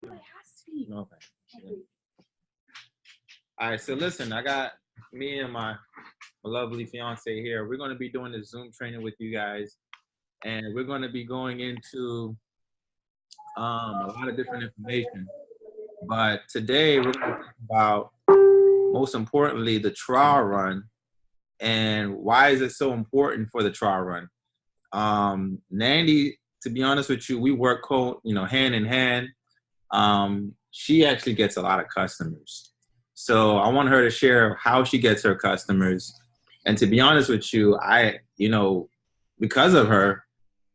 Okay. All right. So listen, I got me and my lovely fiance here. We're going to be doing this Zoom training with you guys, and we're going to be going into a lot of different information. But today we're going to talk about, most importantly, the trial run and why is it so important for the trial run. Nandy, to be honest with you, we work hand in hand. She actually gets a lot of customers. So I want her to share how she gets her customers. And to be honest with you, because of her,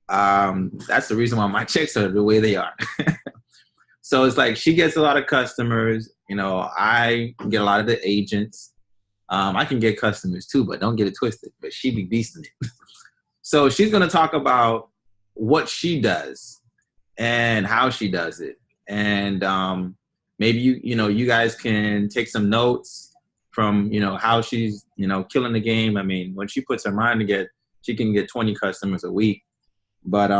that's the reason why my checks are the way they are. So it's like she gets a lot of customers. I get a lot of the agents. I can get customers too, but don't get it twisted. But she be beasting it. So she's going to talk about what she does and how she does it. And maybe you guys can take some notes from, how she's, killing the game. I mean, when she puts her mind to get, she can get 20 customers a week. But,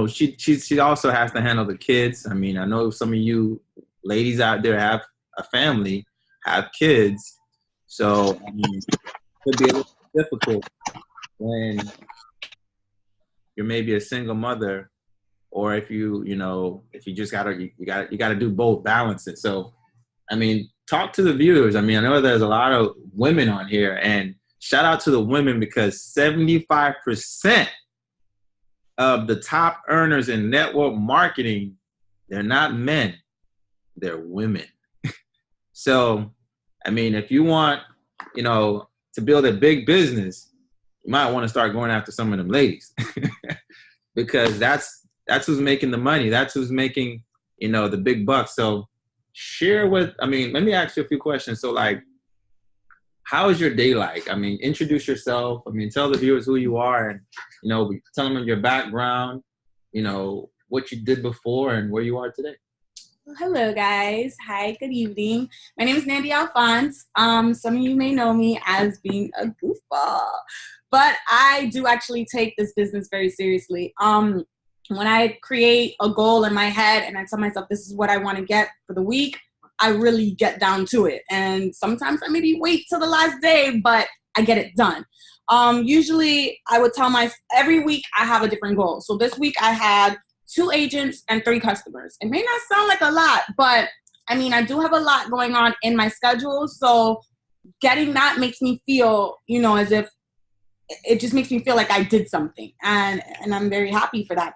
she also has to handle the kids. I mean, I know some of you ladies out there have a family, have kids. So, I mean, it could be a little difficult when you're maybe a single mother, or if you just gotta do both, balance it. So, I mean, talk to the viewers. I mean, I know there's a lot of women on here, and shout out to the women, because 75% of the top earners in network marketing, they're not men, they're women. So, I mean, if you want, to build a big business, you might want to start going after some of them ladies, because that's who's making the money. That's who's making, the big bucks. So let me ask you a few questions. So, like, how is your day like? I mean, introduce yourself. I mean, tell the viewers who you are, and, tell them your background, what you did before and where you are today. Well, hello, guys. Hi, good evening. My name is Nandy Alphonse. Some of you may know me as being a goofball, but I do actually take this business very seriously. When I create a goal in my head and I tell myself this is what I want to get for the week, I really get down to it. And sometimes I maybe wait till the last day, but I get it done. Usually I would tell every week I have a different goal. So this week I had 2 agents and 3 customers. It may not sound like a lot, but I mean, I do have a lot going on in my schedule. So getting that makes me feel, as if it just makes me feel like I did something. And I'm very happy for that.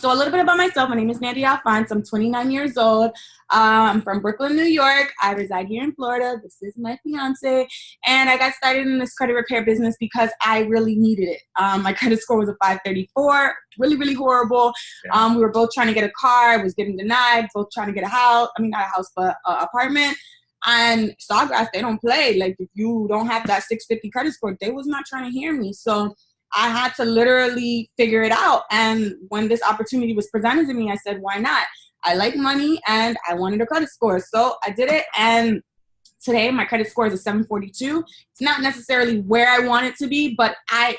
So a little bit about myself. My name is Nandy Alphonse. I'm 29 years old. I'm from Brooklyn, New York. I reside here in Florida. This is my fiance. And I got started in this credit repair business because I really needed it. My credit score was a 534, really, really horrible. Yeah. We were both trying to get a car. I was getting denied, both trying to get a house. I mean, not a house, but an apartment. And Sawgrass, they don't play. Like, if you don't have that 650 credit score, they was not trying to hear me. So I had to literally figure it out. And when this opportunity was presented to me, I said, why not? I like money and I wanted a credit score. So I did it. And today my credit score is a 742. It's not necessarily where I want it to be, but I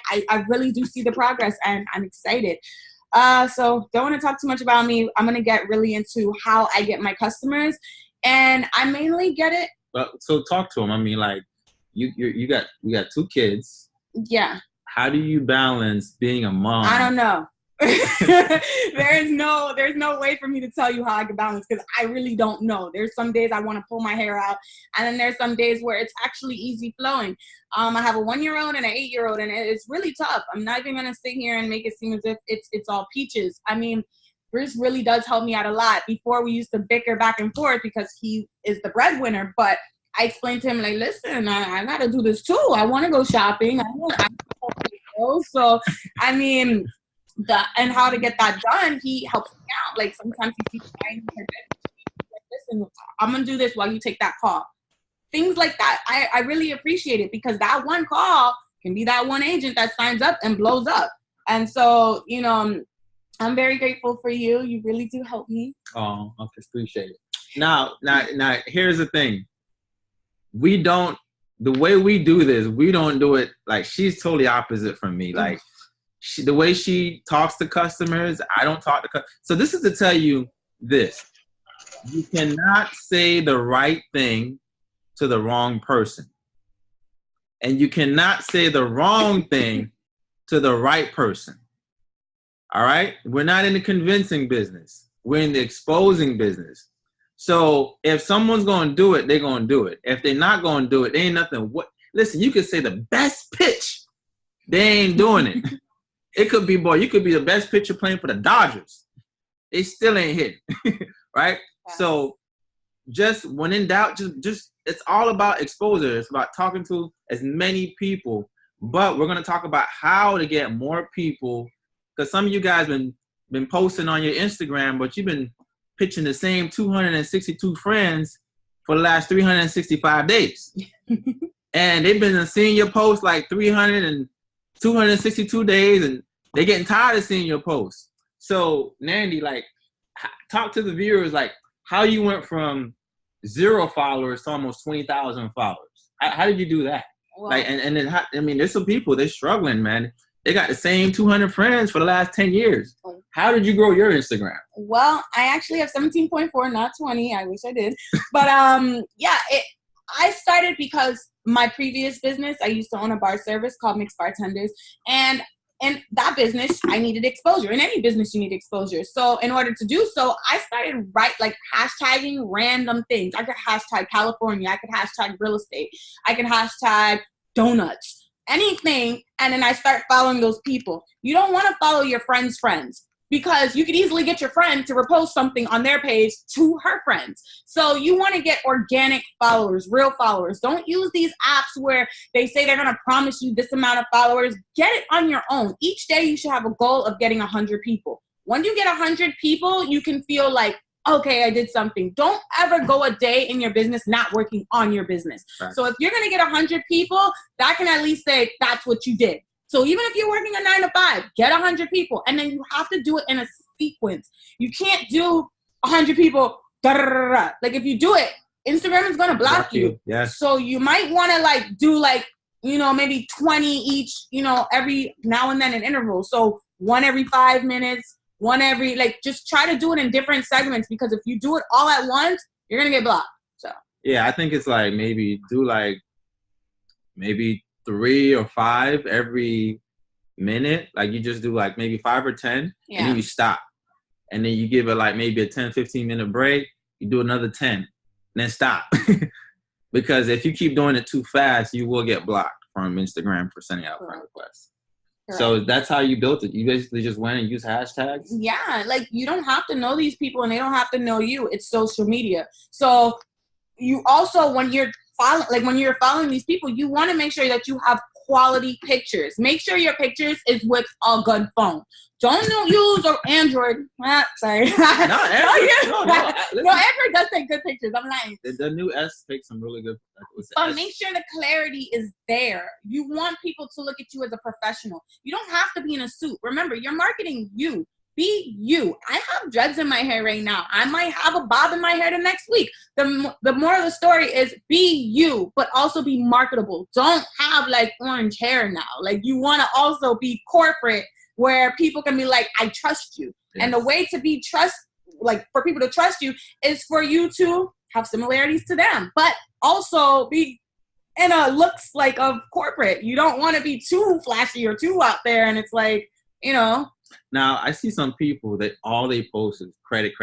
really do see the progress and I'm excited. So don't want to talk too much about me. I'm going to get really into how I get my customers. And I mainly get it. So talk to them. I mean, like, you got 2 kids. Yeah. How do you balance being a mom? I don't know. There's no way for me to tell you how I can balance, because I really don't know. There's some days I want to pull my hair out, and then there's some days where it's actually easy flowing. I have a 1-year-old and an 8-year-old, and it's really tough. I'm not even gonna sit here and make it seem as if it's all peaches. I mean, Bruce really does help me out a lot. Before, we used to bicker back and forth because he is the breadwinner, but I explained to him, like, listen, I got to do this too. I want to go shopping. So, I mean, and how to get that done, he helps me out. Like, sometimes he sees me like, listen, I'm going to do this while you take that call. Things like that. I really appreciate it, because that one call can be that one agent that signs up and blows up. And so, I'm very grateful for you. You really do help me. Oh, I appreciate it. Now, here's the thing. The way we do this, we don't do it, like, she's totally opposite from me. Like, the way she talks to customers, I don't talk to customers. So this is to tell you this. You cannot say the right thing to the wrong person. And you cannot say the wrong thing to the right person. All right? We're not in the convincing business. We're in the exposing business. So if someone's going to do it, they're going to do it. If they're not going to do it, they ain't nothing. Listen, you could say the best pitch. They ain't doing it. It could be, boy, you could be the best pitcher playing for the Dodgers. They still ain't hitting, right? Yeah. So just when in doubt, just it's all about exposure. It's about talking to as many people. But we're going to talk about how to get more people, because some of you guys been posting on your Instagram, but you've been pitching the same 262 friends for the last 365 days. And they've been seeing your post like 300 and 262 days, and they're getting tired of seeing your posts. So, Nandy, like, talk to the viewers, like, how you went from 0 followers to almost 20,000 followers. How did you do that? Well, like, and then, I mean, there's some people, they're struggling, man. They got the same 200 friends for the last 10 years. How did you grow your Instagram? Well, I actually have 17.4, not 20. I wish I did. But, yeah, I started because my previous business, I used to own a bar service called Mixed Bartenders. And in that business, I needed exposure. In any business, you need exposure. So in order to do so, I started hashtagging random things. I could hashtag California. I could hashtag real estate. I could hashtag donuts. Anything. And then I start following those people. You don't want to follow your friend's friends, because you could easily get your friend to repost something on their page to her friends. So you want to get organic followers, real followers. Don't use these apps where they say they're going to promise you this amount of followers. Get it on your own. Each day you should have a goal of getting 100 people. When you get 100 people, you can feel like, okay, I did something. Don't ever go a day in your business not working on your business. Right. So if you're going to get 100 people, that can at least say that's what you did. So even if you're working a 9 to 5, get 100 people. And then you have to do it in a sequence. You can't do 100 people. Like if you do it, Instagram is going to block you. Yes. So you might want to do maybe 20 each, every now and then in intervals. So one every 5 minutes, one every, just try to do it in different segments, because if you do it all at once, you're going to get blocked. So yeah, I think it's maybe do maybe 3 or 5 every minute. Like you just do maybe 5 or 10, yeah. And then you stop. And then you give it maybe a 10, 15 minute break. You do another 10, and then stop. Because if you keep doing it too fast, you will get blocked from Instagram for sending out friend requests. Correct. So that's how you built it. You basically just went and used hashtags? Yeah, you don't have to know these people and they don't have to know you. It's social media. So you also, when you're following these people, you want to make sure that you have quality pictures. Make sure your pictures is with a good phone. Don't use an Android. Sorry. No, Android does take good pictures. I'm lying. The new S takes some really good. But make sure the clarity is there. You want people to look at you as a professional. You don't have to be in a suit. Remember, you're marketing you. Be you. I have dreads in my hair right now. I might have a bob in my hair the next week. The moral of the story is be you, but also be marketable. Don't have orange hair now. You want to also be corporate, where people can be like, I trust you. Yes. And the way to be for people to trust you is for you to have similarities to them, but also be in a looks of corporate. You don't want to be too flashy or too out there. And it's Now, I see some people that all they post is credit.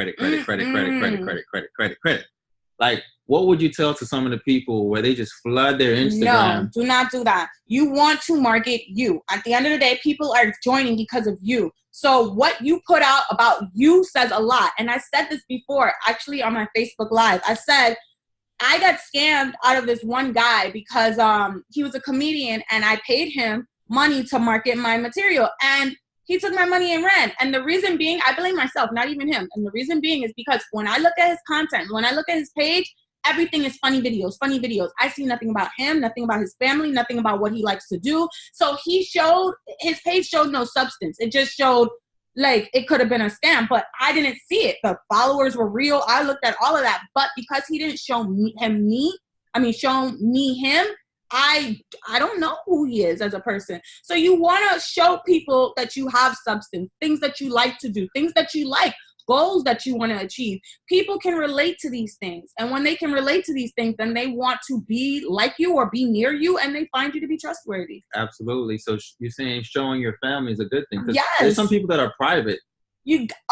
What would you tell to some of the people where they just flood their Instagram? No, do not do that. You want to market you. At the end of the day, people are joining because of you. So what you put out about you says a lot. And I said this before, actually on my Facebook Live. I said, I got scammed out of this one guy because he was a comedian and I paid him money to market my material. And he took my money and ran. And the reason being, I blame myself, not even him. And the reason being is because when I look at his content, when I look at his page, everything is funny videos. I see nothing about him, nothing about his family, nothing about what he likes to do. So his page showed no substance. It just showed it could have been a scam, but I didn't see it. The followers were real. I looked at all of that. But because he didn't show me him, I don't know who he is as a person. So you want to show people that you have substance, things that you like to do, things that you like. goals that you want to achieve. People can relate to these things. And when they can relate to these things, then they want to be like you or be near you, and they find you to be trustworthy. Absolutely. So you're saying showing your family is a good thing. 'Cause Yes. there's some people that are private.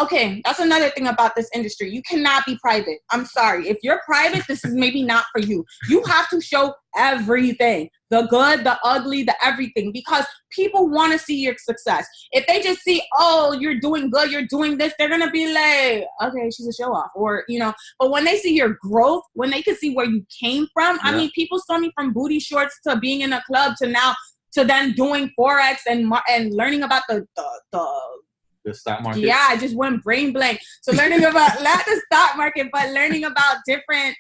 Okay, that's another thing about this industry. You cannot be private. I'm sorry. If you're private, this is maybe not for you. You have to show everything, the good, the ugly, the everything, because people want to see your success. If they just see, oh, you're doing good, you're doing this, they're going to be like, okay, she's a show off, or, but when they see your growth, when they can see where you came from, I mean, people saw me from booty shorts to being in a club to now, to then doing Forex and learning about the stock market. Yeah, I just went brain blank. So learning about not the stock market, but learning about different.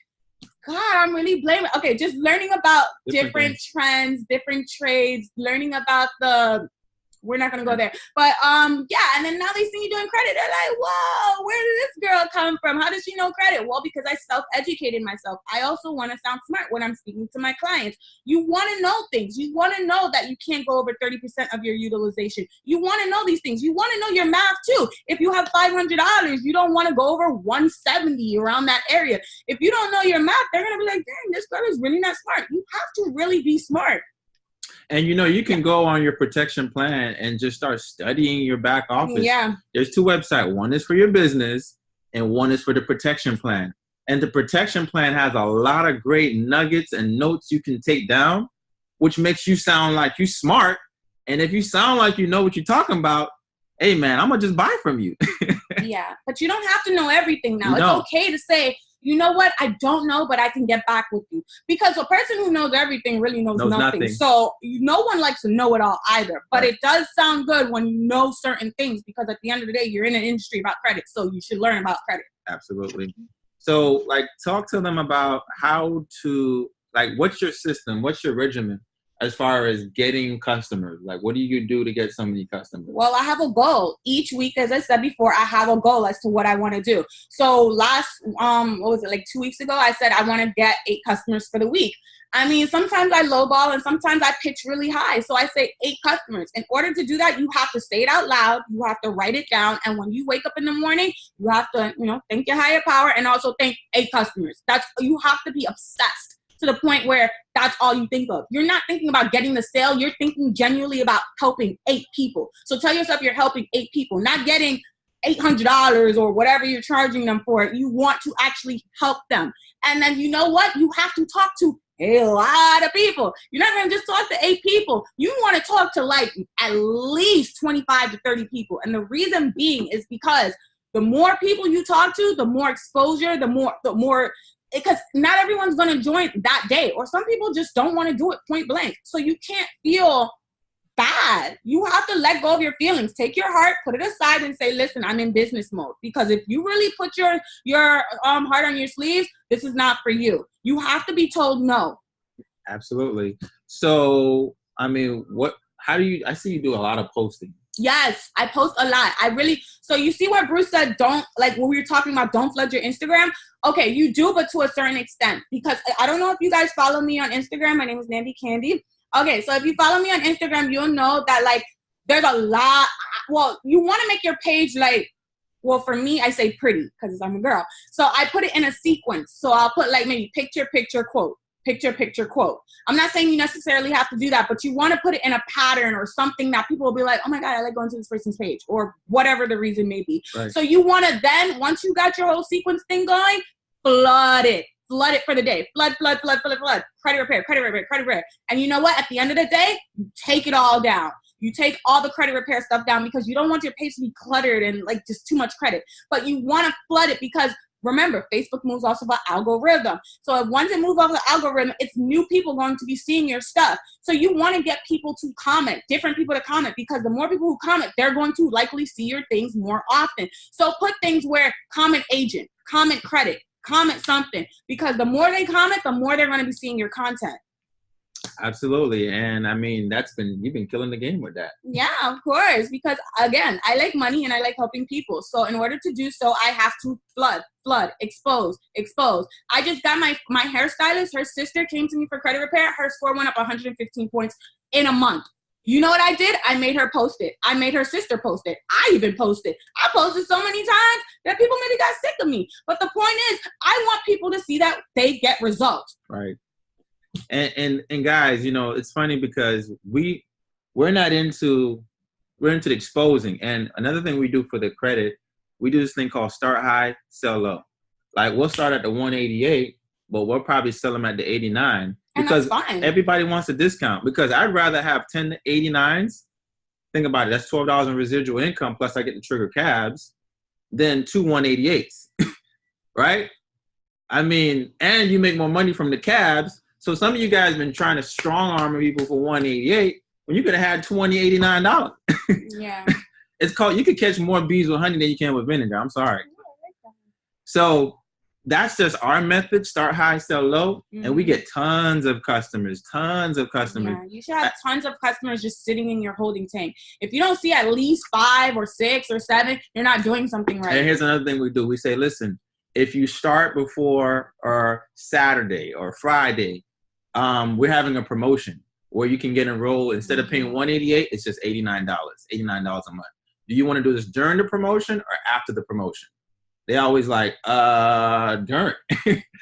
God, I'm really blaming. Okay, just learning about different trends, different trades, learning about the. We're not gonna go there, but yeah. And then now they see you doing credit. They're like, whoa, where did this girl come from? How does she know credit? Well, because I self-educated myself. I also want to sound smart when I'm speaking to my clients. You want to know things. You want to know that you can't go over 30% of your utilization. You want to know these things. You want to know your math too. If you have $500, you don't want to go over 170 around that area. If you don't know your math, they're gonna be like, dang, this girl is really not smart. You have to really be smart. And, you can go on your protection plan and just start studying your back office. Yeah. There's two websites. One is for your business and one is for the protection plan. And the protection plan has a lot of great nuggets and notes you can take down, which makes you sound like you're smart. And if you sound like you know what you're talking about, hey, man, I'm going to just buy from you. Yeah. But you don't have to know everything now. It's okay to say, you know what? I don't know, but I can get back with you. Because a person who knows everything really knows nothing. So no one likes to know it all either. But it does sound good when you know certain things, because at the end of the day, you're in an industry about credit. So you should learn about credit. Absolutely. So, talk to them about how to, what's your system? What's your regimen as far as getting customers? What do you do to get so many customers? Well, I have a goal. Each week, as I said before, I have a goal as to what I want to do. So last, 2 weeks ago, I said I want to get 8 customers for the week. I mean, sometimes I lowball and sometimes I pitch really high. So I say 8 customers. In order to do that, you have to say it out loud. You have to write it down. And when you wake up in the morning, you have to, thank your higher power and also thank 8 customers. You have to be obsessed to the point where that's all you think of. You're not thinking about getting the sale. You're thinking genuinely about helping 8 people. So tell yourself you're helping 8 people, not getting $800 or whatever you're charging them for. You want to actually help them. And then you know what? You have to talk to a lot of people. You're not going to just talk to 8 people. You want to talk to at least 25 to 30 people. And the reason being is because the more people you talk to, the more exposure, the more because not everyone's going to join that day, or some people just don't want to do it point blank. So you can't feel bad. You have to let go of your feelings. Take your heart, put it aside and say, listen, I'm in business mode. Because if you really put your heart on your sleeves, this is not for you. You have to be told no. Absolutely. So, I mean, I see you do a lot of posting. Yes, I post a lot. So you see where Bruce said, when we were talking about don't flood your Instagram. Okay, you do, but to a certain extent, because I don't know if you guys follow me on Instagram. My name is Nandy Candy. Okay, so if you follow me on Instagram, you'll know that there's a lot. Well, you want to make your page for me, I say pretty because I'm a girl. So I put it in a sequence. So I'll put maybe picture, quote. Picture, quote. I'm not saying you necessarily have to do that, but you want to put it in a pattern or something that people will be like, oh my God, I like going to this person's page, or whatever the reason may be. Right. So you want to then, once you got your whole sequence thing going, flood it for the day. Flood. Credit repair. And you know what? At the end of the day, you take it all down. You take all the credit repair stuff down because you don't want your page to be cluttered and just too much credit. But you want to flood it because remember, Facebook moves also by algorithm. So once it moves off the algorithm, it's new people going to be seeing your stuff. So you want to get people to comment, different people to comment, because the more people who comment, they're going to likely see your things more often. So put things where comment agent, comment credit, comment something, because the more they comment, the more they're going to be seeing your content. Absolutely. And I mean, you've been killing the game with that. Yeah, of course. Because again, I like money and I like helping people. So in order to do so, I have to flood, expose. I just got my hairstylist, her sister came to me for credit repair. Her score went up 115 points in a month. You know what I did? I made her post it. I made her sister post it. I even posted. I posted so many times that people maybe got sick of me. But the point is, I want people to see that they get results. Right. And guys, you know, it's funny because we're into exposing. And another thing we do for the credit, we do this thing called start high, sell low. Like we'll start at the 188, but we'll probably sell them at the 89 because everybody wants a discount. Because I'd rather have 10 89s. Think about it. That's $12 in residual income plus I get the trigger cabs than 2 188s, right? I mean, and you make more money from the cabs. So some of you guys have been trying to strong arm people for 188 when you could have had $89. Yeah. It's called, you could catch more bees with honey than you can with vinegar. I'm sorry. So that's just our method, start high, sell low, and we get tons of customers. Yeah, you should have tons of customers just sitting in your holding tank. If you don't see at least 5 or 6 or 7, you're not doing something right. And here's another thing we do. We say, listen, if you start before or Saturday or Friday, we're having a promotion where you can get enrolled. Instead of paying $188, it's just $89 a month. Do you want to do this during the promotion or after the promotion? They always like, during.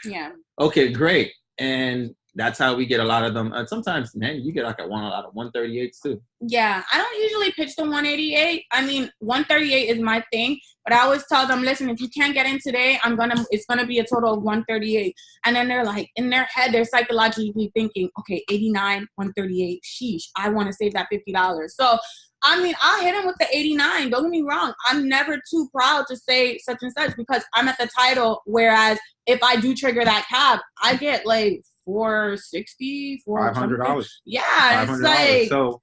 Yeah. Okay, great. And that's how we get a lot of them. Sometimes, man, you get like a lot of 138s too. Yeah, I don't usually pitch the 188. I mean, 138 is my thing, but I always tell them, listen, if you can't get in today, it's gonna be a total of 138. And then they're like, in their head, they're psychologically thinking, okay, 89, 138. Sheesh, I want to save that $50. So I mean, I'll hit him with the 89. Don't get me wrong. I'm never too proud to say such and such because I'm at the title. Whereas if I do trigger that cab, I get like $460, $500. Yeah, $500. it's like so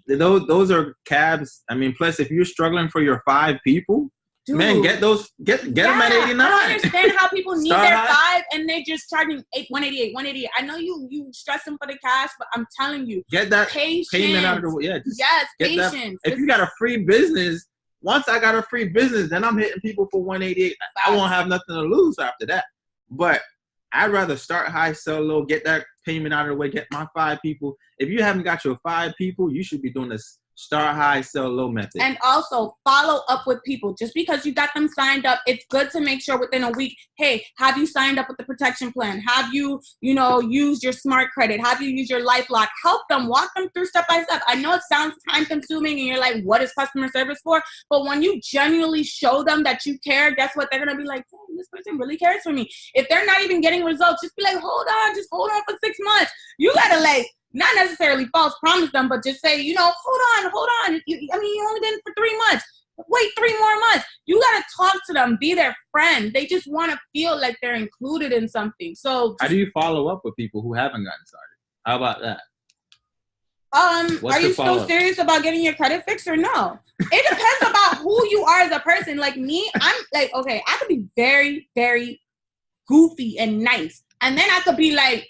those are cabs. I mean, plus if you're struggling for your 5 people, dude, man, get them at 89. I don't understand how people need their 5 and they're just charging 188. I know you stressing for the cash, but I'm telling you, get that patience. Payment out of the way. Yeah, yes, patience. If you got a free business, once I got a free business, then I'm hitting people for 188. I won't have nothing to lose after that. But I'd rather start high, sell low, get that payment out of the way, get my 5 people. If you haven't got your 5 people, you should be doing this start high, sell low method. And also follow up with people. Just because you got them signed up, it's good to make sure within a week, hey, have you signed up with the protection plan? Have you, used your smart credit? Have you used your LifeLock? Help them, walk them through step by step. I know it sounds time consuming and you're like, what is customer service for? But when you genuinely show them that you care, guess what? They're going to be like, oh, this person really cares for me. If they're not even getting results, just be like, hold on for 6 months. You got to not necessarily false promise them, but just say, hold on. You only been for 3 months. Wait 3 more months. You got to talk to them, be their friend. They just want to feel like they're included in something. So how do you follow up with people who haven't gotten started? How about that? Are you still serious about getting your credit fixed or no? It depends about who you are as a person. Like me, I'm like, okay, I could be very, very goofy and nice. And then I could be like,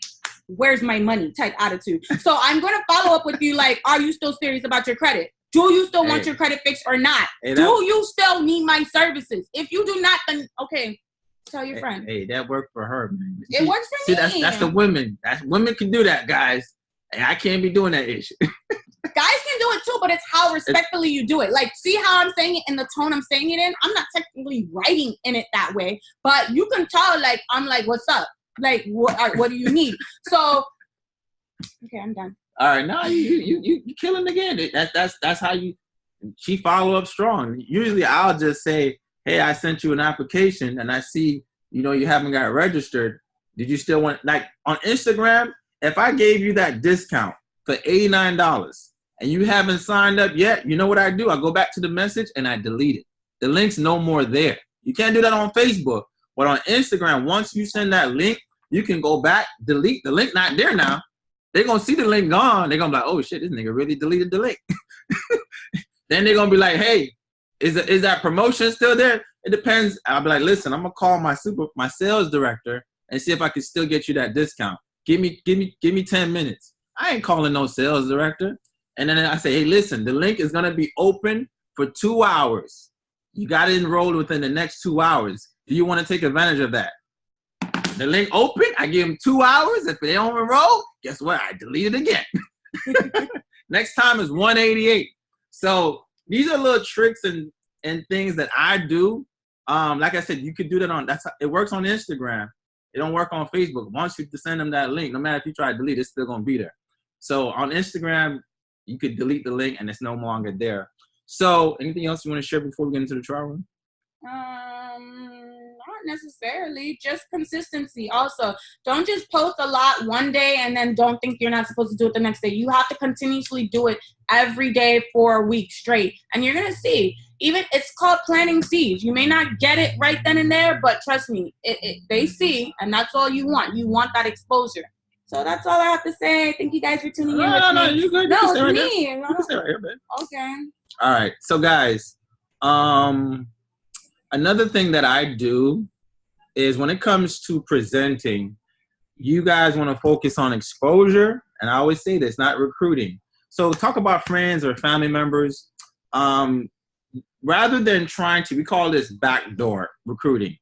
where's my money type attitude. So I'm going to follow up with you like, are you still serious about your credit? Do you still want your credit fixed or not? Do you still need my services? If you do not, then okay, tell your friend. Hey, that worked for her, man. It works for me. That's the women. Women can do that, guys. And I can't be doing that ish. Guys can do it too, but it's how respectfully you do it. Like, see how I'm saying it in the tone I'm saying it in? I'm not technically writing in it that way, but you can tell, like, I'm like, what's up? Like, what do you need? So, okay, I'm done. All right, now you killing again. That's how she follow up strong. Usually I'll just say, hey, I sent you an application and I see, you haven't got registered. Did you still want, like on Instagram, if I gave you that discount for $89 and you haven't signed up yet, you know what I do? I go back to the message and I delete it. The link's no more there. You can't do that on Facebook. But on Instagram, once you send that link, you can go back, delete the link, not there now. They're going to see the link gone. They're going to be like, oh, shit, this nigga really deleted the link. Then they're going to be like, hey, is that promotion still there? It depends. I'll be like, listen, I'm going to call my sales director and see if I can still get you that discount. Give me 10 minutes. I ain't calling no sales director. And then I say, hey, listen, the link is going to be open for 2 hours. You got to enroll within the next 2 hours. Do you want to take advantage of that? The link open, I give them 2 hours. If they don't enroll, guess what? I delete it again. Next time is 188. So these are little tricks and things that I do. Like I said, you could do that on, it works on Instagram. It don't work on Facebook. Once you send them that link, no matter if you try to delete it, it's still going to be there. So on Instagram, you could delete the link and it's no longer there. So anything else you want to share before we get into the trial room? Not necessarily, just consistency. Also, don't just post a lot one day and then don't think you're not supposed to do it the next day. You have to continuously do it every day for a week straight, and you're gonna see. Even it's called planting seeds. You may not get it right then and there, but trust me, they see, and that's all you want. You want that exposure. So that's all I have to say. Thank you guys for tuning in. No, you good. No, it's right me. You can stay right here, babe. Okay. All right. So guys, another thing that I do is when it comes to presenting, you guys want to focus on exposure. And I always say this, not recruiting. So talk about friends or family members. Rather than trying to, we call this backdoor recruiting.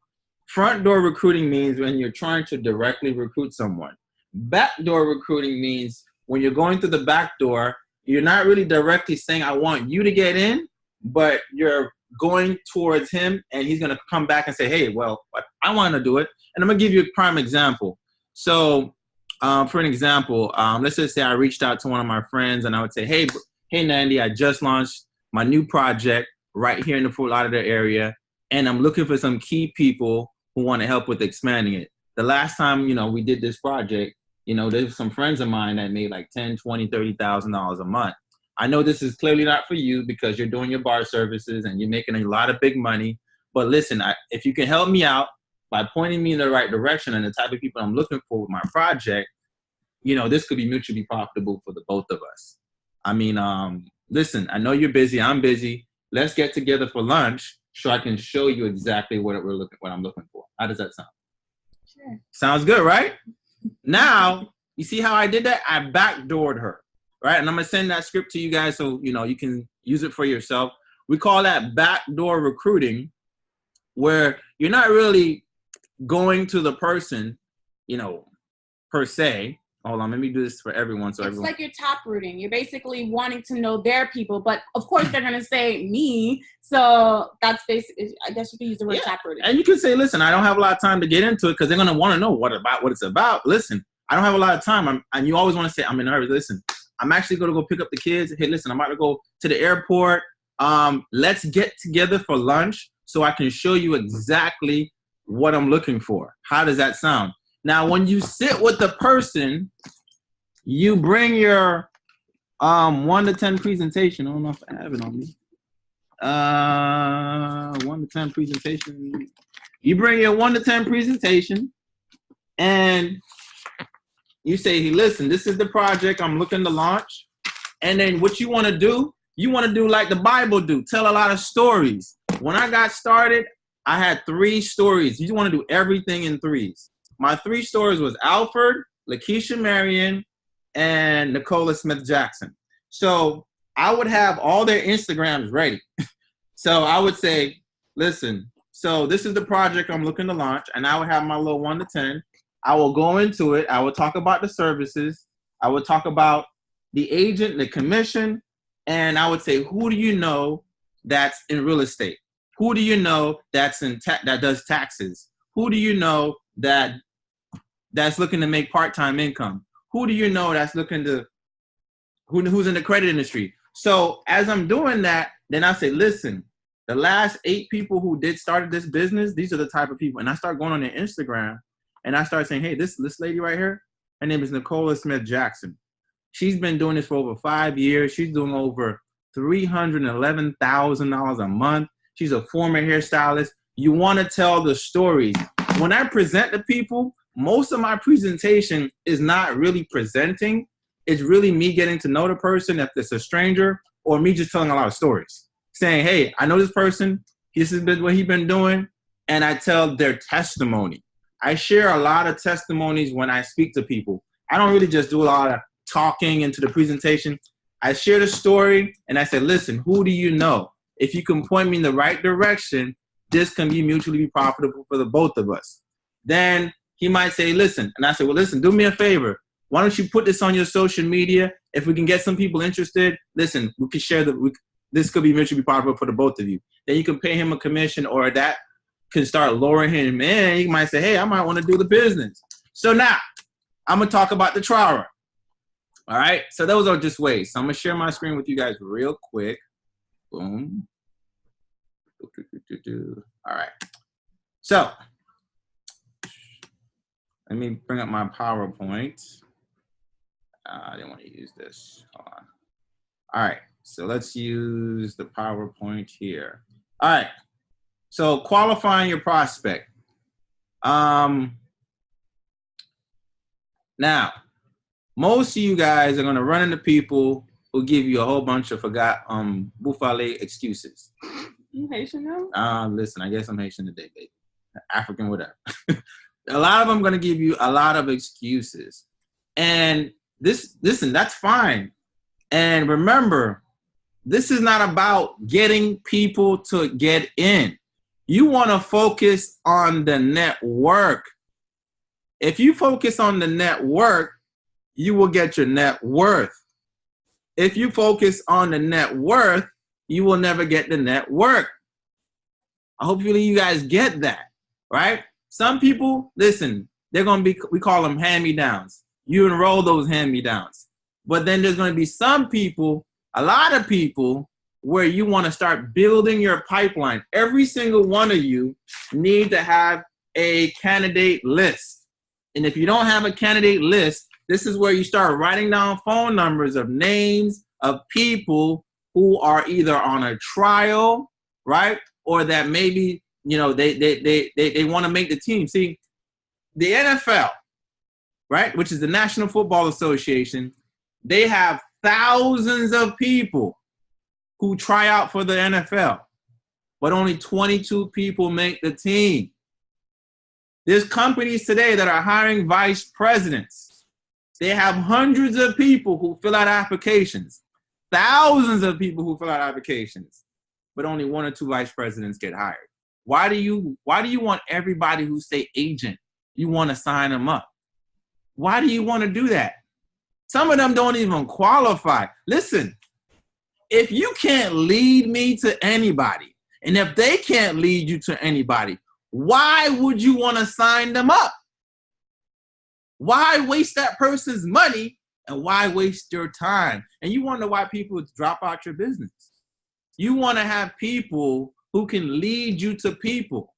Front door recruiting means when you're trying to directly recruit someone. Backdoor recruiting means when you're going through the back door, you're not really directly saying, I want you to get in, but you're going towards him and he's going to come back and say, hey, well, I want to do it. And I'm going to give you a prime example. So for an example, let's just say I reached out to one of my friends and I would say, hey, Nandy, I just launched my new project right here in the Fort Lauderdale area. And I'm looking for some key people who want to help with expanding it. The last time, we did this project, there's some friends of mine that made like $10,000, $20,000, $30,000 a month. I know this is clearly not for you because you're doing your bar services and you're making a lot of big money. But listen, if you can help me out by pointing me in the right direction and the type of people I'm looking for with my project, this could be mutually profitable for the both of us. I mean, listen, I know you're busy. I'm busy. Let's get together for lunch so I can show you exactly what I'm looking for. How does that sound? Sure. Sounds good, right? Now, you see how I did that? I backdoored her, right? And I'm going to send that script to you guys so, you can use it for yourself. We call that backdoor recruiting, where you're not really going to the person, per se. Hold on, let me do this for everyone. So it's like you're tap rooting. You're basically wanting to know their people, but of course they're gonna say me. So that's basically, I guess you can use the word tap rooting. And you can say, listen, I don't have a lot of time to get into it because they're gonna want to know what it's about. Listen, I don't have a lot of time. And you always want to say, I'm in a hurry. Listen, I'm actually gonna go pick up the kids. Hey, listen, I'm about to go to the airport. Let's get together for lunch so I can show you exactly what I'm looking for. How does that sound? Now, when you sit with the person, you bring your 1 to 10 presentation. I don't know if I have it on me. 1 to 10 presentation. You bring your 1 to 10 presentation, and you say, hey, listen, this is the project I'm looking to launch. And then what you want to do like the Bible do, tell a lot of stories. When I got started, I had 3 stories. You want to do everything in 3s. My 3 stories was Alfred, Lakeisha Marion, and Nicola Smith Jackson. So I would have all their Instagrams ready. So I would say, listen, so this is the project I'm looking to launch, and I would have my little 1 to 10. I will go into it. I will talk about the services. I would talk about the agent, the commission, and I would say, who do you know that's in real estate? Who do you know that's that does taxes? Who do you know that's looking to make part-time income? Who do you know that's looking to, who's in the credit industry? So as I'm doing that, then I say, listen, the last 8 people who started this business, these are the type of people. And I start going on their Instagram and I start saying, hey, this lady right here, her name is Nicola Smith Jackson. She's been doing this for over 5 years. She's doing over $311,000 a month. She's a former hairstylist. You want to tell the stories. When I present to people, most of my presentation is not really presenting. It's really me getting to know the person, if it's a stranger, or me just telling a lot of stories. Saying, hey, I know this person. This has been what he's been doing. And I tell their testimony. I share a lot of testimonies when I speak to people. I don't really just do a lot of talking into the presentation. I share the story and I say, listen, who do you know? If you can point me in the right direction, this can be mutually profitable for the both of us. Then he might say, listen. And I say, well, listen, do me a favor. Why don't you put this on your social media? If we can get some people interested, listen, we can share this could be mutually profitable for the both of you. Then you can pay him a commission, or that can start lowering him in. You might say, hey, I might want to do the business. So now I'm going to talk about the trial run. All right. So those are just ways. So I'm going to share my screen with you guys real quick. Boom. All right. So let me bring up my PowerPoint. I didn't want to use this. Hold on. All right. So let's use the PowerPoint here. All right. So qualifying your prospect. Now, most of you guys are going to run into people who give you a whole bunch of buffale excuses. You Haitian now? Listen, I guess I'm Haitian today, baby. African, whatever. A lot of them are going to give you a lot of excuses. And listen, that's fine. And remember, this is not about getting people to get in. You want to focus on the network. If you focus on the network, you will get your net worth. If you focus on the net worth, you will never get the network. Hopefully you guys get that, right? Some people, listen, they're going to be, we call them hand-me-downs. You enroll those hand-me-downs. But then there's going to be some people, a lot of people, where you want to start building your pipeline. Every single one of you need to have a candidate list. And if you don't have a candidate list, this is where you start writing down phone numbers of names of people who are either on a trial, right? Or that maybe, you know, they want to make the team. See, the NFL, right, which is the National Football Association, they have thousands of people who try out for the NFL, but only 22 people make the team. There's companies today that are hiring vice presidents. They have hundreds of people who fill out applications, thousands of people who fill out applications, but only 1 or 2 vice presidents get hired. Why do you want everybody who say agent, you want to sign them up? Why do you want to do that? Some of them don't even qualify. Listen, if you can't lead me to anybody, and if they can't lead you to anybody, why would you want to sign them up? Why waste that person's money, and why waste your time? And you wonder why people drop out your business. You want to have people who can lead you to people.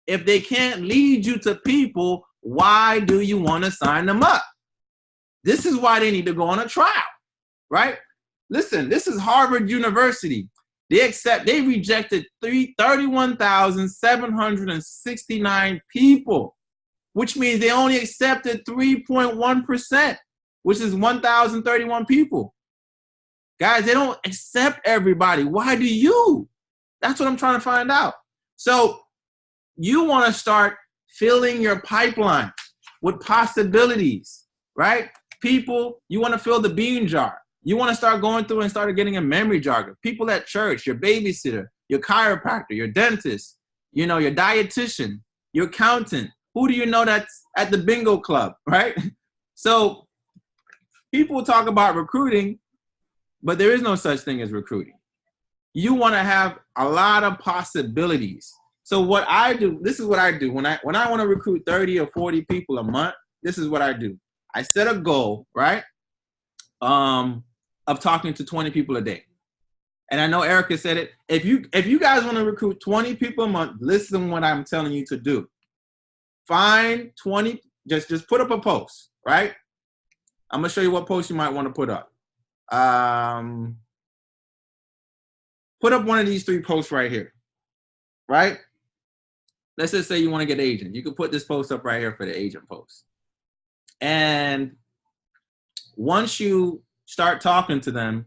If they can't lead you to people, why do you want to sign them up? This is why they need to go on a trial, right? Listen, this is Harvard University. They rejected 31,769 people, which means they only accepted 3.1%, which is 1,031 people. Guys, they don't accept everybody. Why do you? That's what I'm trying to find out. So you want to start filling your pipeline with possibilities, right? People, you want to fill the bean jar. You want to start going through and start getting a memory jogger. People at church, your babysitter, your chiropractor, your dentist, you know, your dietitian, your accountant. Who do you know that's at the bingo club, right? So people talk about recruiting, but there is no such thing as recruiting. You want to have a lot of possibilities. So what I do, this is what I do. When I want to recruit 30 or 40 people a month, this is what I do. I set a goal, right? Of talking to 20 people a day. And I know Erica said it. If you guys want to recruit 20 people a month, listen to what I'm telling you to do. Find 20, just put up a post, right? I'm going to show you what post you might want to put up. Put up one of these 3 posts right here, right? Let's just say you want to get agent. You can put this post up right here for the agent post. And once you start talking to them,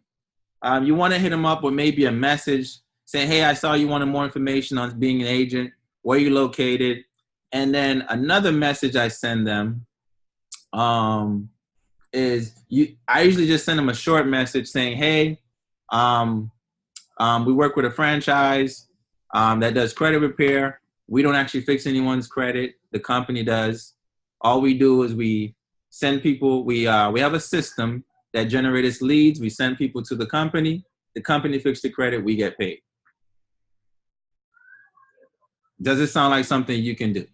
you want to hit them up with maybe a message saying, hey, I saw you wanted more information on being an agent, where you located. And then another message I send them I usually just send them a short message saying, hey, we work with a franchise that does credit repair. We don't actually fix anyone's credit. The company does. All we do is we send people, we have a system that generates leads. We send people to the company fixes the credit, we get paid. Does it sound like something you can do?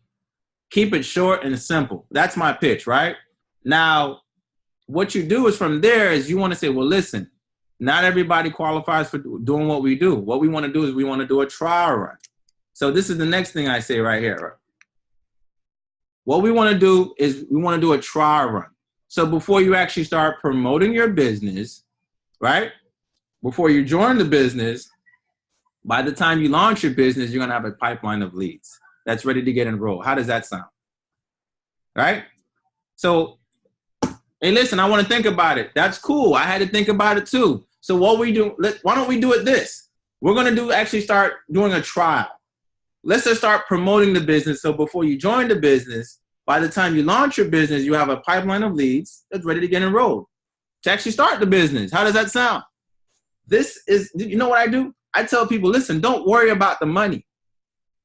Keep it short and simple. That's my pitch, right? Now, what you do is from there is you want to say, well, listen, not everybody qualifies for doing what we do. What we want to do is we want to do a trial run. So this is the next thing I say right here. What we want to do is we want to do a trial run. So before you actually start promoting your business, right? Before you join the business, by the time you launch your business, you're going to have a pipeline of leads that's ready to get enrolled. How does that sound? Right? So, hey, listen, I want to think about it. That's cool. I had to think about it too. So what we do, why don't we do it this? We're going to actually start doing a trial. Let's just start promoting the business. So before you join the business, by the time you launch your business, you have a pipeline of leads that's ready to get enrolled to actually start the business. How does that sound? This is, you know what I do? I tell people, listen, don't worry about the money.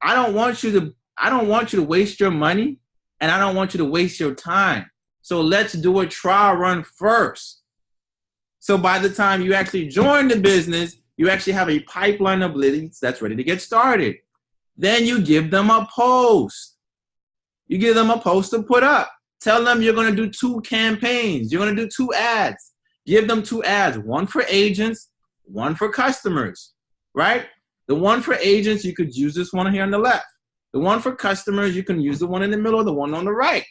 I don't want you to waste your money, and I don't want you to waste your time. So let's do a trial run first. So by the time you actually join the business, you actually have a pipeline of leads that's ready to get started. Then you give them a post. You give them a post to put up. Tell them you're going to do 2 campaigns. You're going to do 2 ads. Give them 2 ads, one for agents, one for customers, right? The one for agents, you could use this one here on the left. The one for customers, you can use the one in the middle, the one on the right,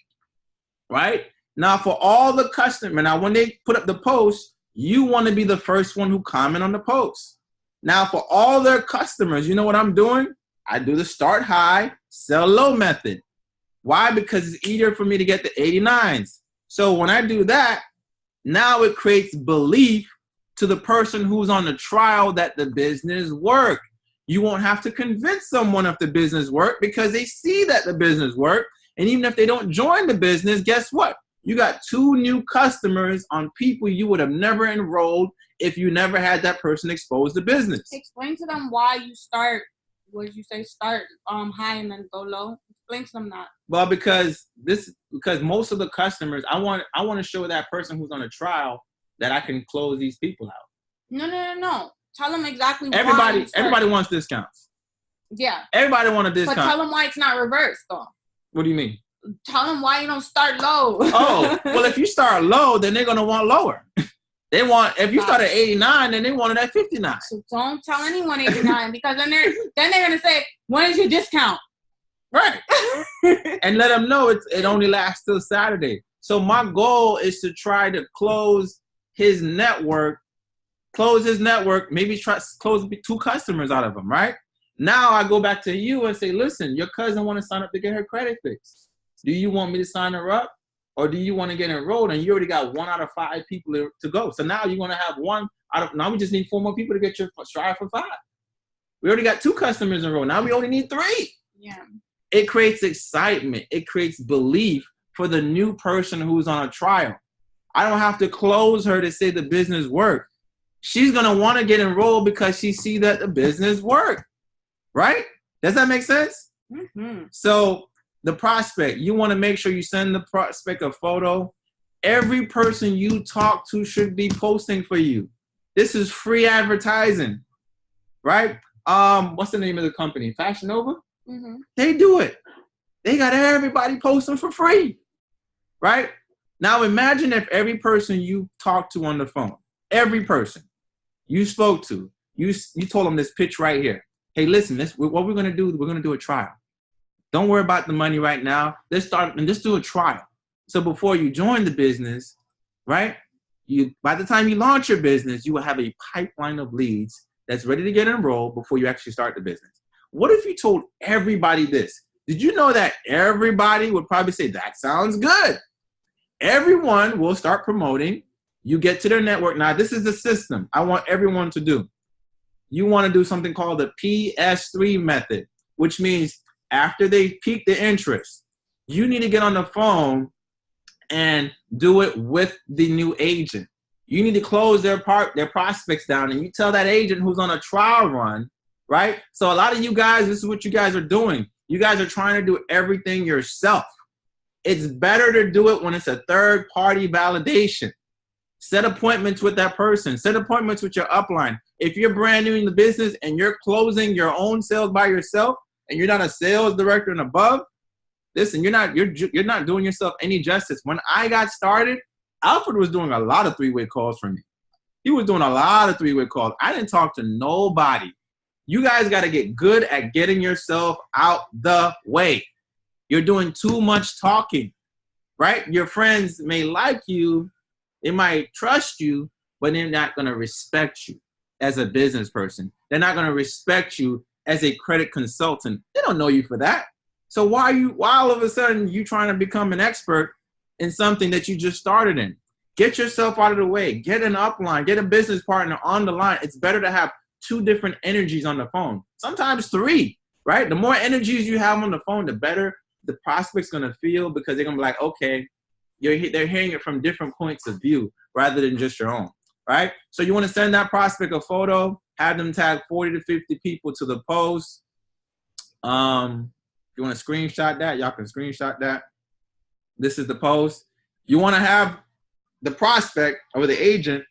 right? Now for all the customers, now when they put up the post, you want to be the first one who comment on the post. Now for all their customers, you know what I'm doing? I do the start high, sell low method. Why? Because it's easier for me to get the 89s. So when I do that, now it creates belief to the person who's on the trial that the business work. You won't have to convince someone if the business work because they see that the business work. And even if they don't join the business, guess what? You got 2 new customers on people you would have never enrolled if you never had that person expose the business. Explain to them why you start, what did you say, start high and then go low? Explain to them that. Well, because most of the customers, I want to show that person who's on a trial that I can close these people out. No. Tell them exactly why. Everybody wants discounts. Yeah. Everybody wants a discount. But tell them why it's not reversed, though. What do you mean? Tell them why you don't start low. Oh, well, if you start low, then they're going to want lower. They want, if you start at 89, then they want it at 59. So don't tell anyone 89 because then they're going to say, when is your discount? Right. And let them know it only lasts till Saturday. So my goal is to try to close his network, maybe try to close 2 customers out of him, right? Now I go back to you and say, listen, your cousin want to sign up to get her credit fixed. Do you want me to sign her up or do you want to get enrolled? And you already got 1 out of 5 people to go. So now you're going to have now we just need 4 more people to get your Strive for 5. We already got 2 customers enrolled. Now we only need 3. Yeah. It creates excitement. It creates belief for the new person who's on a trial. I don't have to close her to say the business worked. She's going to want to get enrolled because she see that the business worked, right? Does that make sense? Mm-hmm. So the prospect, you want to make sure you send the prospect a photo. Every person you talk to should be posting for you. This is free advertising, right? What's the name of the company? Fashion Nova? Mm-hmm. They do it. They got everybody posting for free, right? Now imagine if every person you talk to on the phone, every person you spoke to, you told them this pitch right here. Hey, listen, what we're going to do, we're going to do a trial. Don't worry about the money right now. Let's start and let's do a trial. So before you join the business, right, by the time you launch your business, you will have a pipeline of leads that's ready to get enrolled before you actually start the business. What if you told everybody this? Did you know that everybody would probably say, that sounds good? Everyone will start promoting. You get to their network. Now, this is the system I want everyone to do. You want to do something called the PS3 method, which means after they pique the interest, you need to get on the phone and do it with the new agent. You need to close their prospects down, and you tell that agent who's on a trial run, right? So a lot of you guys, this is what you guys are doing. You guys are trying to do everything yourself. It's better to do it when it's a third-party validation. Set appointments with that person. Set appointments with your upline. If you're brand new in the business and you're closing your own sales by yourself and you're not a sales director and above, listen, you're not doing yourself any justice. When I got started, Alfred was doing a lot of three-way calls for me. He was doing a lot of three-way calls. I didn't talk to nobody. You guys got to get good at getting yourself out the way. You're doing too much talking, right? Your friends may like you. They might trust you, but they're not going to respect you as a business person. They're not going to respect you as a credit consultant. They don't know you for that. So why all of a sudden you trying to become an expert in something that you just started in? Get yourself out of the way. Get an upline. Get a business partner on the line. It's better to have 2 different energies on the phone. Sometimes 3, right? The more energies you have on the phone, the better the prospect's going to feel, because they're going to be like, okay, they're hearing it from different points of view rather than just your own, right? So you want to send that prospect a photo, have them tag 40 to 50 people to the post. If you want to screenshot that, y'all can screenshot that. This is the post. You want to have the prospect or the agent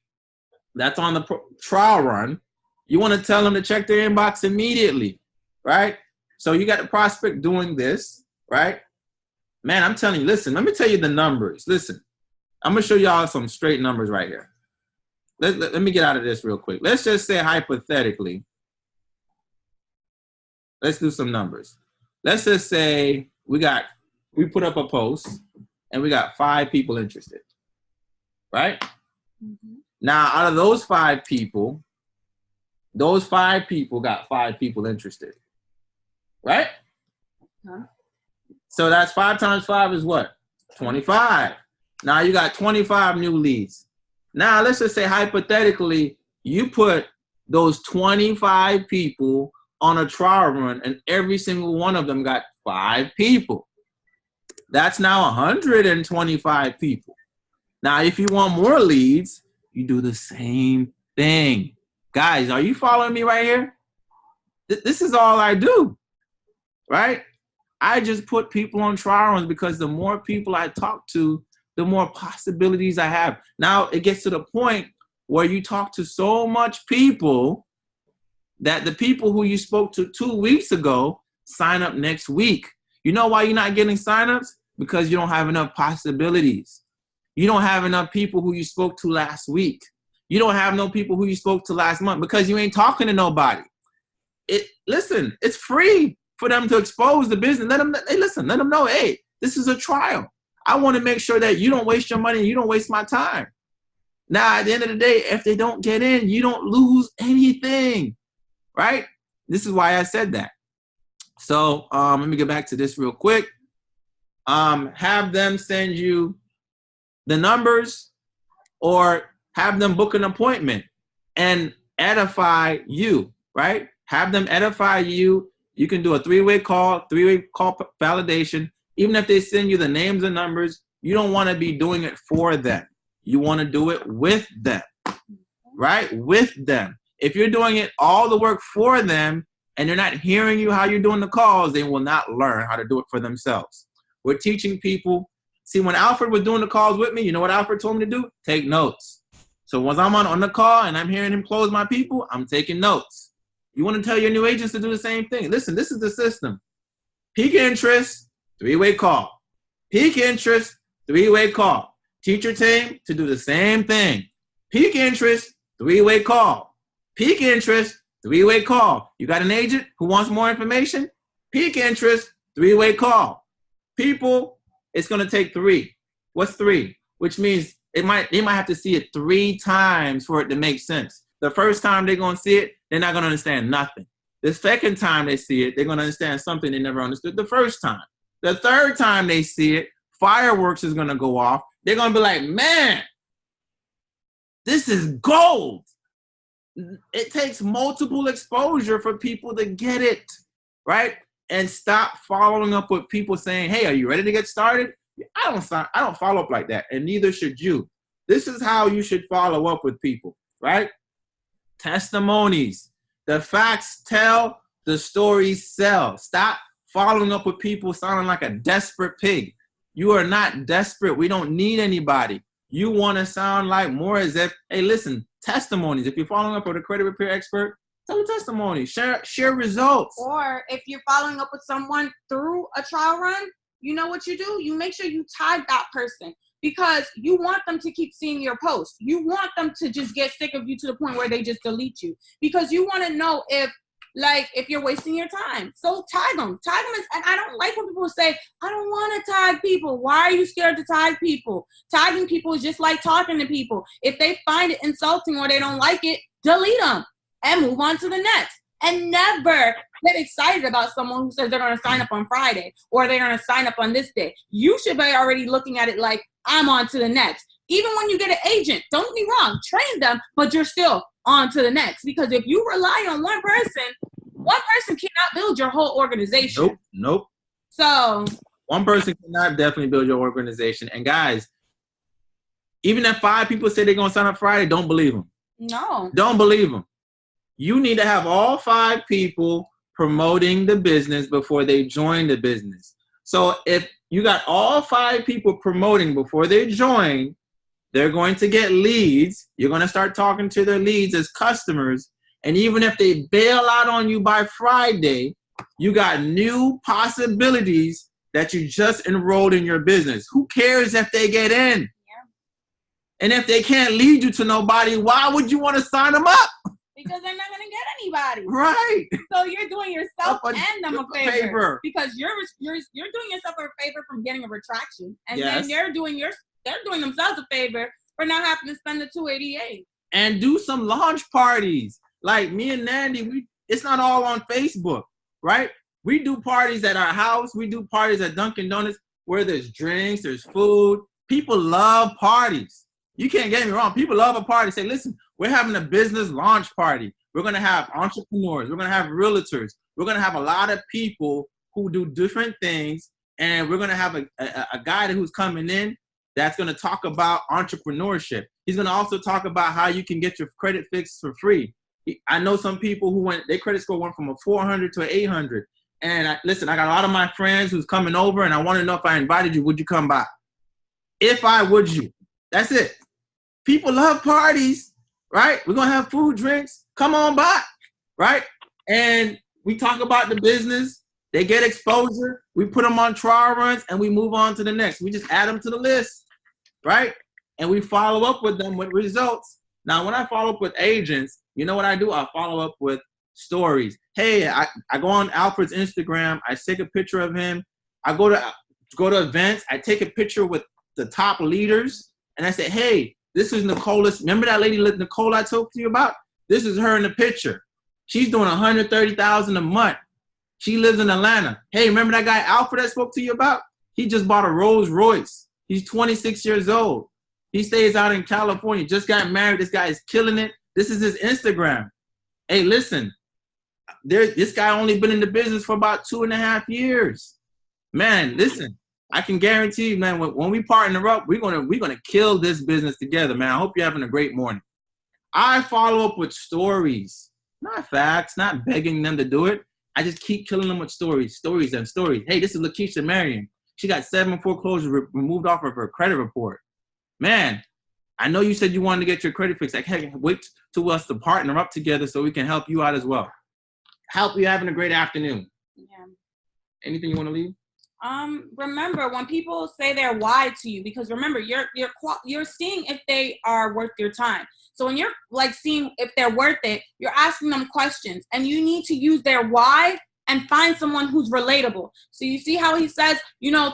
that's on the trial run. You want to tell them to check their inbox immediately, right? So you got the prospect doing this, right? Man, I'm telling you, listen, let me tell you the numbers. Listen, I'm going to show y'all some straight numbers right here. Let me get out of this real quick. Let's just say hypothetically, let's do some numbers. Let's just say we put up a post and we got 5 people interested, right? Mm-hmm. Now, out of those 5 people got 5 people interested, right? Huh? So that's 5 times 5 is what? 25. Now you got 25 new leads. Now let's just say hypothetically, you put those 25 people on a trial run and every single one of them got 5 people. That's now 125 people. Now, if you want more leads, you do the same thing. Guys, are you following me right here? This is all I do, right? I just put people on trial runs because the more people I talk to, the more possibilities I have. Now it gets to the point where you talk to so much people that the people who you spoke to 2 weeks ago sign up next week. You know why you're not getting signups? Because you don't have enough possibilities. You don't have enough people who you spoke to last week. You don't have no people who you spoke to last month because you ain't talking to nobody. Listen, it's free for them to expose the business. Let them know, hey, this is a trial. I want to make sure that you don't waste your money and you don't waste my time. Now, at the end of the day, if they don't get in, you don't lose anything, right? This is why I said that. So let me get back to this real quick. Have them send you the numbers or have them book an appointment and edify you, right? Have them edify you. You can do a 3-way call validation. Even if they send you the names and numbers, you don't want to be doing it for them. You want to do it with them, right? With them. If you're doing it all the work for them and they're not hearing you how you're doing the calls, they will not learn how to do it for themselves. We're teaching people. See, when Alfred was doing the calls with me, you know what Alfred told me to do? Take notes. So once I'm on the call and I'm hearing him close my people, I'm taking notes. You want to tell your new agents to do the same thing. Listen, this is the system. Peak interest, 3-way call. Peak interest, 3-way call. Teach your team to do the same thing. Peak interest, 3-way call. Peak interest, 3-way call. You got an agent who wants more information? Peak interest, 3-way call. People, it's going to take 3. What's 3? Which means they might have to see it 3 times for it to make sense. The first time they're going to see it, they're not going to understand nothing. The second time they see it, they're going to understand something they never understood the first time. The third time they see it, fireworks is going to go off. They're going to be like, man, this is gold. It takes multiple exposure for people to get it, right? And stop following up with people saying, hey, are you ready to get started? I don't follow up like that, and neither should you. This is how you should follow up with people, right? Testimonies. The facts tell, the stories sell. Stop following up with people sounding like a desperate pig. You are not desperate. We don't need anybody. You want to sound like more as if, hey, listen, testimonies. If you're following up with a credit repair expert, tell a testimony. Share results. Or if you're following up with someone through a trial run, you know what you do? You make sure you tag that person because you want them to keep seeing your post. You want them to just get sick of you to the point where they just delete you because you want to know if you're wasting your time. So tag them. And I don't like when people say, I don't want to tag people. Why are you scared to tag people? Tagging people is just like talking to people. If they find it insulting or they don't like it, delete them and move on to the next. And never get excited about someone who says they're going to sign up on Friday or they're going to sign up on this day. You should be already looking at it like, I'm on to the next. Even when you get an agent, don't get me wrong, train them, but you're still on to the next. Because if you rely on one person cannot build your whole organization. Nope. So one person cannot definitely build your organization. And guys, even if 5 people say they're going to sign up Friday, don't believe them. No. Don't believe them. You need to have all 5 people promoting the business before they join the business. So if you got all 5 people promoting before they join, they're going to get leads. You're going to start talking to their leads as customers. And even if they bail out on you by Friday, you got new possibilities that you just enrolled in your business. Who cares if they get in? Yeah. And if they can't lead you to nobody, why would you want to sign them up? Because they're not going to get anybody. Right. So you're doing yourself and them a favor. Because you're doing yourself a favor from getting a retraction. And then they're doing themselves a favor for not having to spend the $288. And do some launch parties. Like me and Nandy, it's not all on Facebook, right? We do parties at our house. We do parties at Dunkin' Donuts where there's drinks, there's food. People love parties. You can't get me wrong. People love a party. Say, listen, we're having a business launch party. We're going to have entrepreneurs. We're going to have realtors. We're going to have a lot of people who do different things. And we're going to have a guy who's coming in that's going to talk about entrepreneurship. He's going to also talk about how you can get your credit fixed for free. I know some people who their credit score went from a 400 to an 800. And listen, I got a lot of my friends who's coming over, and I want to know if I invited you, would you come by? If I would you? That's it. People love parties, right? We're going to have food, drinks. Come on by, right? And we talk about the business. They get exposure. We put them on trial runs, and we move on to the next. We just add them to the list, right? And we follow up with them with results. Now, when I follow up with agents, you know what I do? I follow up with stories. Hey, I go on Alfred's Instagram. I take a picture of him. I go to events. I take a picture with the top leaders. And I say, hey, this is Nicole. Remember that lady Nicole I talked to you about? This is her in the picture. She's doing $130,000 a month. She lives in Atlanta. Hey, remember that guy Alfred I spoke to you about? He just bought a Rolls Royce. He's 26 years old. He stays out in California. Just got married. This guy is killing it. This is his Instagram. Hey, listen, this guy only been in the business for about 2.5 years. Man, listen, I can guarantee you, man, when we partner up, we're gonna kill this business together, man. I hope you're having a great morning. I follow up with stories, not facts, not begging them to do it. I just keep killing them with stories. Hey, this is Lakeisha Marion. She got 7 foreclosures removed off of her credit report. Man, I know you said you wanted to get your credit fixed. I can't wait to us to partner up together so we can help you out as well. Help you having a great afternoon. Yeah. Anything you want to leave? Remember when people say they're why to you, because remember you're seeing if they are worth your time. So when you're like seeing if they're worth it, you're asking them questions, and you need to use their why and find someone who's relatable. So you see how he says,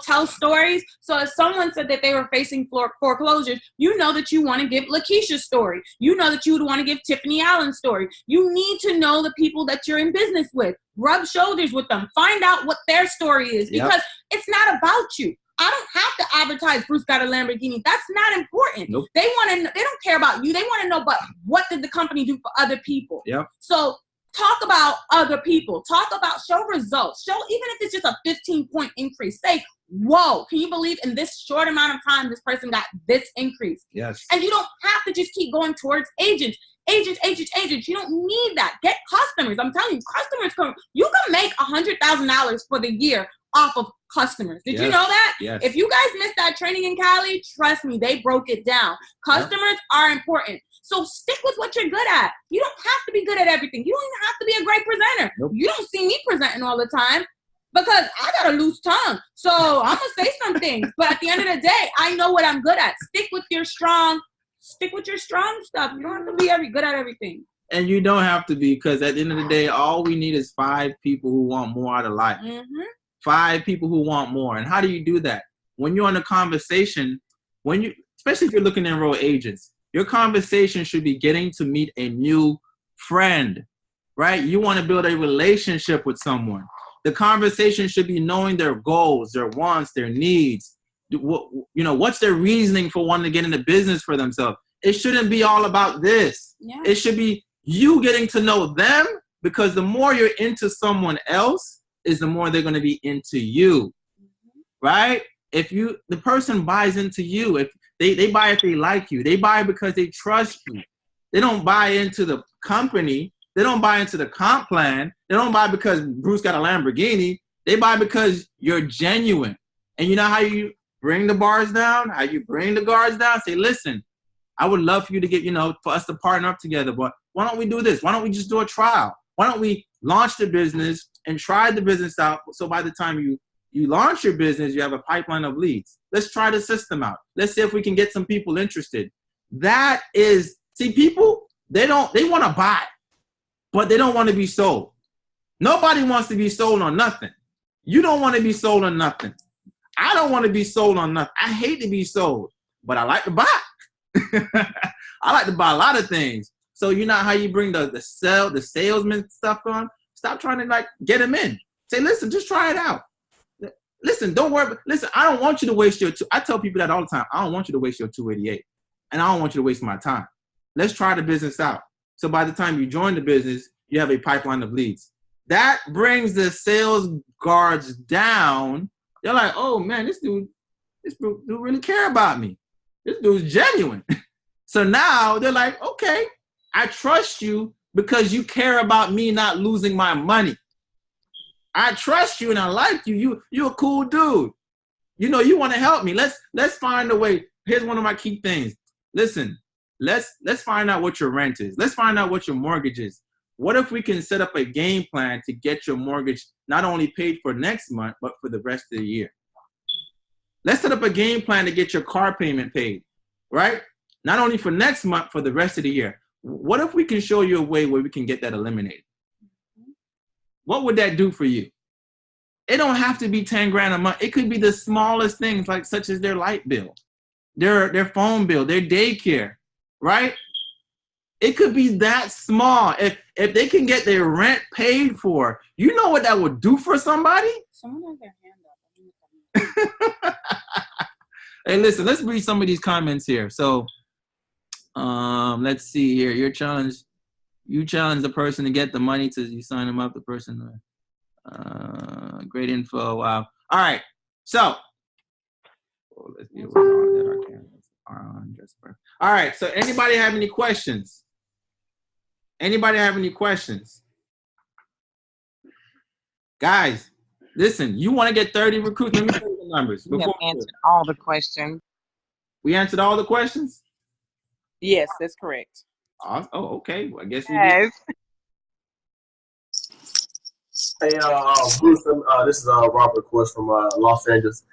tell stories. So if someone said that they were facing foreclosures, you know that you want to give Lakeisha's story. You know that you would want to give Tiffany Allen's story. You need to know the people that you're in business with. Rub shoulders with them. Find out what their story is, because it's not about you. I don't have to advertise Bruce got a Lamborghini. That's not important. Nope. They don't care about you. They want to know, but what did the company do for other people? Yep. So talk about other people. Show results. Show, even if it's just a 15-point increase. Say, whoa, can you believe in this short amount of time this person got this increase? Yes. And you don't have to just keep going towards agents. Agents. You don't need that. Get customers. I'm telling you, you can make $100,000 for the year off of customers. Did you know that? Yes. If you guys missed that training in Cali, trust me, they broke it down. Customers are important. So stick with what you're good at. You don't have to be good at everything. You don't even have to be a great presenter. Nope. You don't see me presenting all the time because I got a loose tongue. So I'm going to say some things. But at the end of the day, I know what I'm good at. Stick with your strong stuff. You don't have to be good at everything. And you don't have to be, because at the end of the day, all we need is 5 people who want more out of life. 5 people who want more. And how do you do that? When you're in a conversation, especially if you're looking to enroll agents, your conversation should be getting to meet a new friend, right? You want to build a relationship with someone. The conversation should be knowing their goals, their wants, their needs. What's their reasoning for wanting to get into business for themselves? It shouldn't be all about this. Yeah. It should be you getting to know them, because the more you're into someone else is the more they're going to be into you, right? If the person buys into you, if they buy if they like you, they buy because they trust you. They don't buy into the company. They don't buy into the comp plan. They don't buy because Bruce got a Lamborghini. They buy because you're genuine. And you know how you bring the bars down, how you bring the guards down? Say, listen, I would love for you to get, for us to partner up together, but why don't we do this? Why don't we just do a trial? Why don't we launch the business and try the business out, so by the time you launch your business, you have a pipeline of leads. Let's try the system out. Let's see if we can get some people interested. People, they want to buy, but they don't want to be sold. Nobody wants to be sold on nothing. You don't want to be sold on nothing. I don't want to be sold on nothing. I hate to be sold, but I like to buy. I like to buy a lot of things. So you know how you bring the salesman stuff on? Stop trying to get them in. Say, listen, just try it out. Listen, don't worry. Listen, I don't want you to waste I tell people that all the time. I don't want you to waste your 288. And I don't want you to waste my time. Let's try the business out. So by the time you join the business, you have a pipeline of leads. That brings the sales guards down. They're like, oh man, this dude really care about me. This dude's genuine. So now they're like, okay, I trust you because you care about me not losing my money. I trust you and I like you. You're a cool dude. You want to help me. Let's find a way. Here's one of my key things. Listen, let's find out what your rent is. Let's find out what your mortgage is. What if we can set up a game plan to get your mortgage not only paid for next month, but for the rest of the year? Let's set up a game plan to get your car payment paid, right? Not only for next month, for the rest of the year. What if we can show you a way where we can get that eliminated? What would that do for you? It don't have to be 10 grand a month. It could be the smallest things, such as their light bill, their phone bill, their daycare, right? It could be that small. If they can get their rent paid for, you know what that would do for somebody? Someone has their hand up. Hey, listen, let's read some of these comments here. So, let's see here. You challenge the person to get the money you sign them up. The person, great info. Wow. All right. So, let's see. All right. So, anybody have any questions? Guys, listen, you want to get 30 recruits? Let me tell you the numbers. We have answered all the questions. We answered all the questions? Yes, that's correct. Oh, okay. Well, I guess we did. Hey, Bruce, this is Robert, of course, from Los Angeles.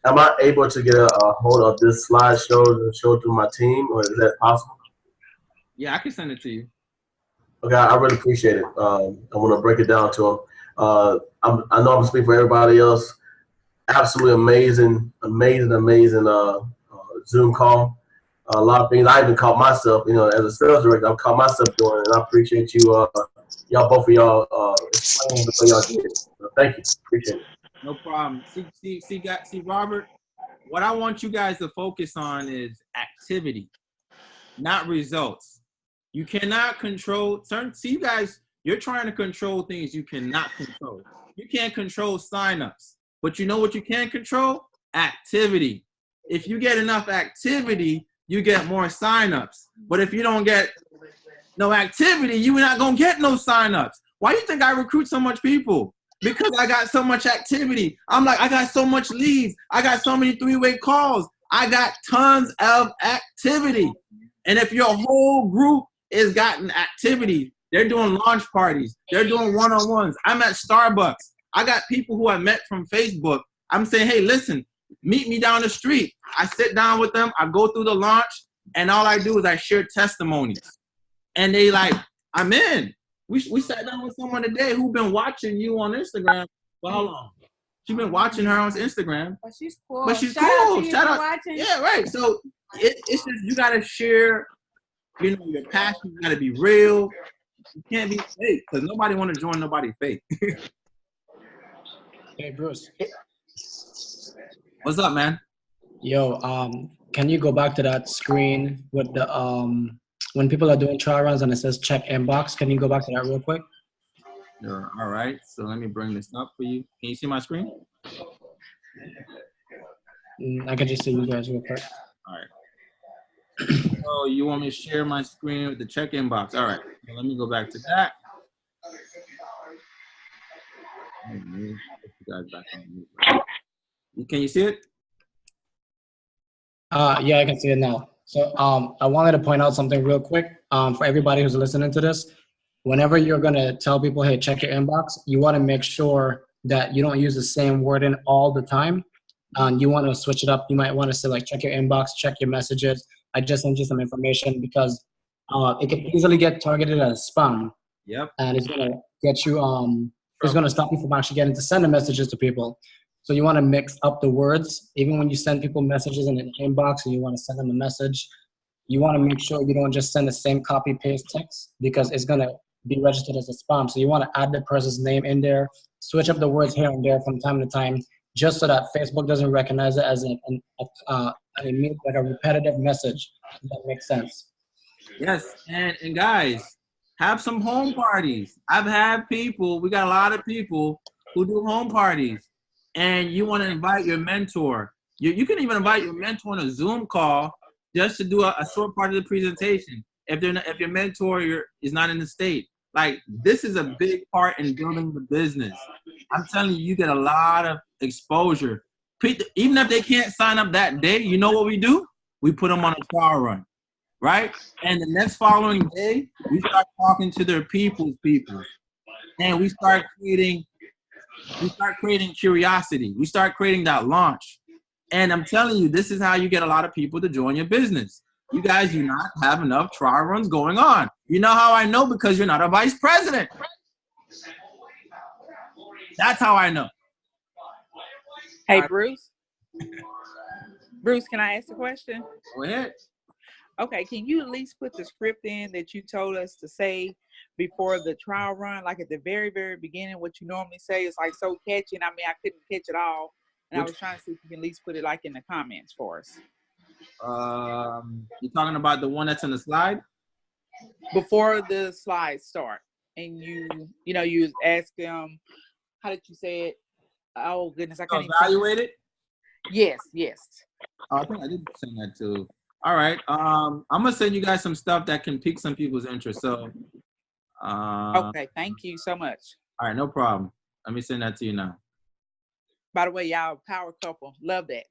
Am I able to get a hold of this slideshow and show it to my team, or is that possible? Yeah, I can send it to you. Okay, I really appreciate it. I want to break it down to them. I know I'm speaking for everybody else. Absolutely amazing Zoom call. A lot of things I even caught myself, as a sales director, I've caught myself doing it, and I appreciate you, both of y'all, explaining the way y'all did it. So thank you. Appreciate it. No problem. See, Robert, what I want you guys to focus on is activity, not results. You cannot control you guys, you're trying to control things you cannot control. You can't control signups, but you know what you can control? Activity. If you get enough activity, you get more signups. But if you don't get no activity, you're not going to get no signups. Why do you think I recruit so much people? because I got so much activity. I'm like, I got so much leads. I got so many three-way calls. I got tons of activity. And if your whole group is gotten activity, they're doing launch parties. They're doing one-on-ones. I'm at Starbucks. I got people who I met from Facebook. I'm saying, hey, listen, meet me down the street. I sit down with them. I go through the launch, and all I do is I share testimonies. And they like, I'm in. We sat down with someone today who's been watching you on Instagram for how long? She's been watching her on Instagram. But she's cool. But she's Shout cool. out to you Shout for out. watching. Yeah, right. So it's just, you got to share, you know, your passion. You got to be real. You can't be fake because nobody want to join nobody fake. Hey, Bruce. What's up, man? Yo, can you go back to that screen with the when people are doing trial runs and it says check inbox? Can you go back to that real quick? Sure. All right. So let me bring this up for you. Can you see my screen? I can just see you guys real quick. All right. So you want me to share my screen with the check inbox? All right. So let me go back to that. Let me put you guys back on mute. Can you see it? Yeah, I can see it now. So I wanted to point out something real quick for everybody who's listening to this. Whenever you're going to tell people, hey, check your inbox, you want to make sure that you don't use the same wording all the time. You want to switch it up. You might want to say, like, check your inbox, check your messages. I just sent you some information because it can easily get targeted as spam. Yep. And it's going to get you, it's going to stop you from actually getting to send the messages to people. So you want to mix up the words. Even when you send people messages in an inbox and you want to send them a message, you want to make sure you don't just send the same copy paste text because it's going to be registered as a spam. So you want to add the person's name in there, switch up the words here and there from time to time, just so that Facebook doesn't recognize it as like a repetitive message. If that makes sense. Yes, and guys, have some home parties. I've had people, we got a lot of people who do home parties, and you want to invite your mentor. You can even invite your mentor on a Zoom call just to do a short part of the presentation. If your mentor is not in the state, like, this is a big part in building the business. I'm telling you, you get a lot of exposure. Even if they can't sign up that day, you know what we do? We put them on a trial run, right? And the next following day, we start talking to their people, and we start creating curiosity. We start creating that launch. And I'm telling you, this is how you get a lot of people to join your business. You guys do not have enough trial runs going on. You know how I know? Because you're not a vice president. That's how I know. Hey, Bruce. Bruce, can I ask a question? Go ahead. Okay, can you at least put the script in that you told us to say before the trial run, like at the very, very beginning, what you normally say is like so catchy, and I mean, I couldn't catch it all, and I was trying to see if you can at least put it like in the comments for us. You're talking about the one that's in the slide? Before the slides start, and you ask them, how did you say it? Oh goodness, I can't even evaluate it? Yes. Oh, I think I did send that too. All right. I'm gonna send you guys some stuff that can pique some people's interest. So okay, thank you so much. All right, no problem. Let me send that to you now. By the way, y'all power couple. Love that.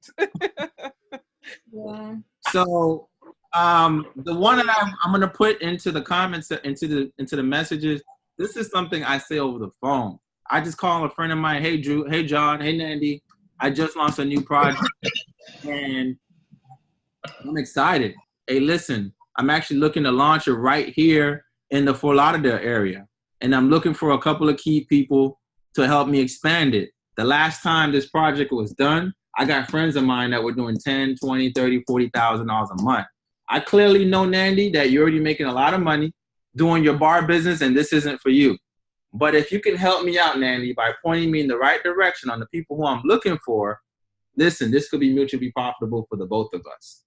Yeah. So the one that I'm gonna put into the comments, into the messages, this is something I say over the phone. I just call a friend of mine, hey Drew, hey John, hey Nandy, I just launched a new project and I'm excited. Hey, listen, I'm actually looking to launch it right here in the Fort Lauderdale area. And I'm looking for a couple of key people to help me expand it. The last time this project was done, I got friends of mine that were doing $10, $20, $30, $40,000 a month. I clearly know, Nandy, that you're already making a lot of money doing your bar business, and this isn't for you. But if you can help me out, Nandy, by pointing me in the right direction on the people who I'm looking for, listen, this could be mutually profitable for the both of us.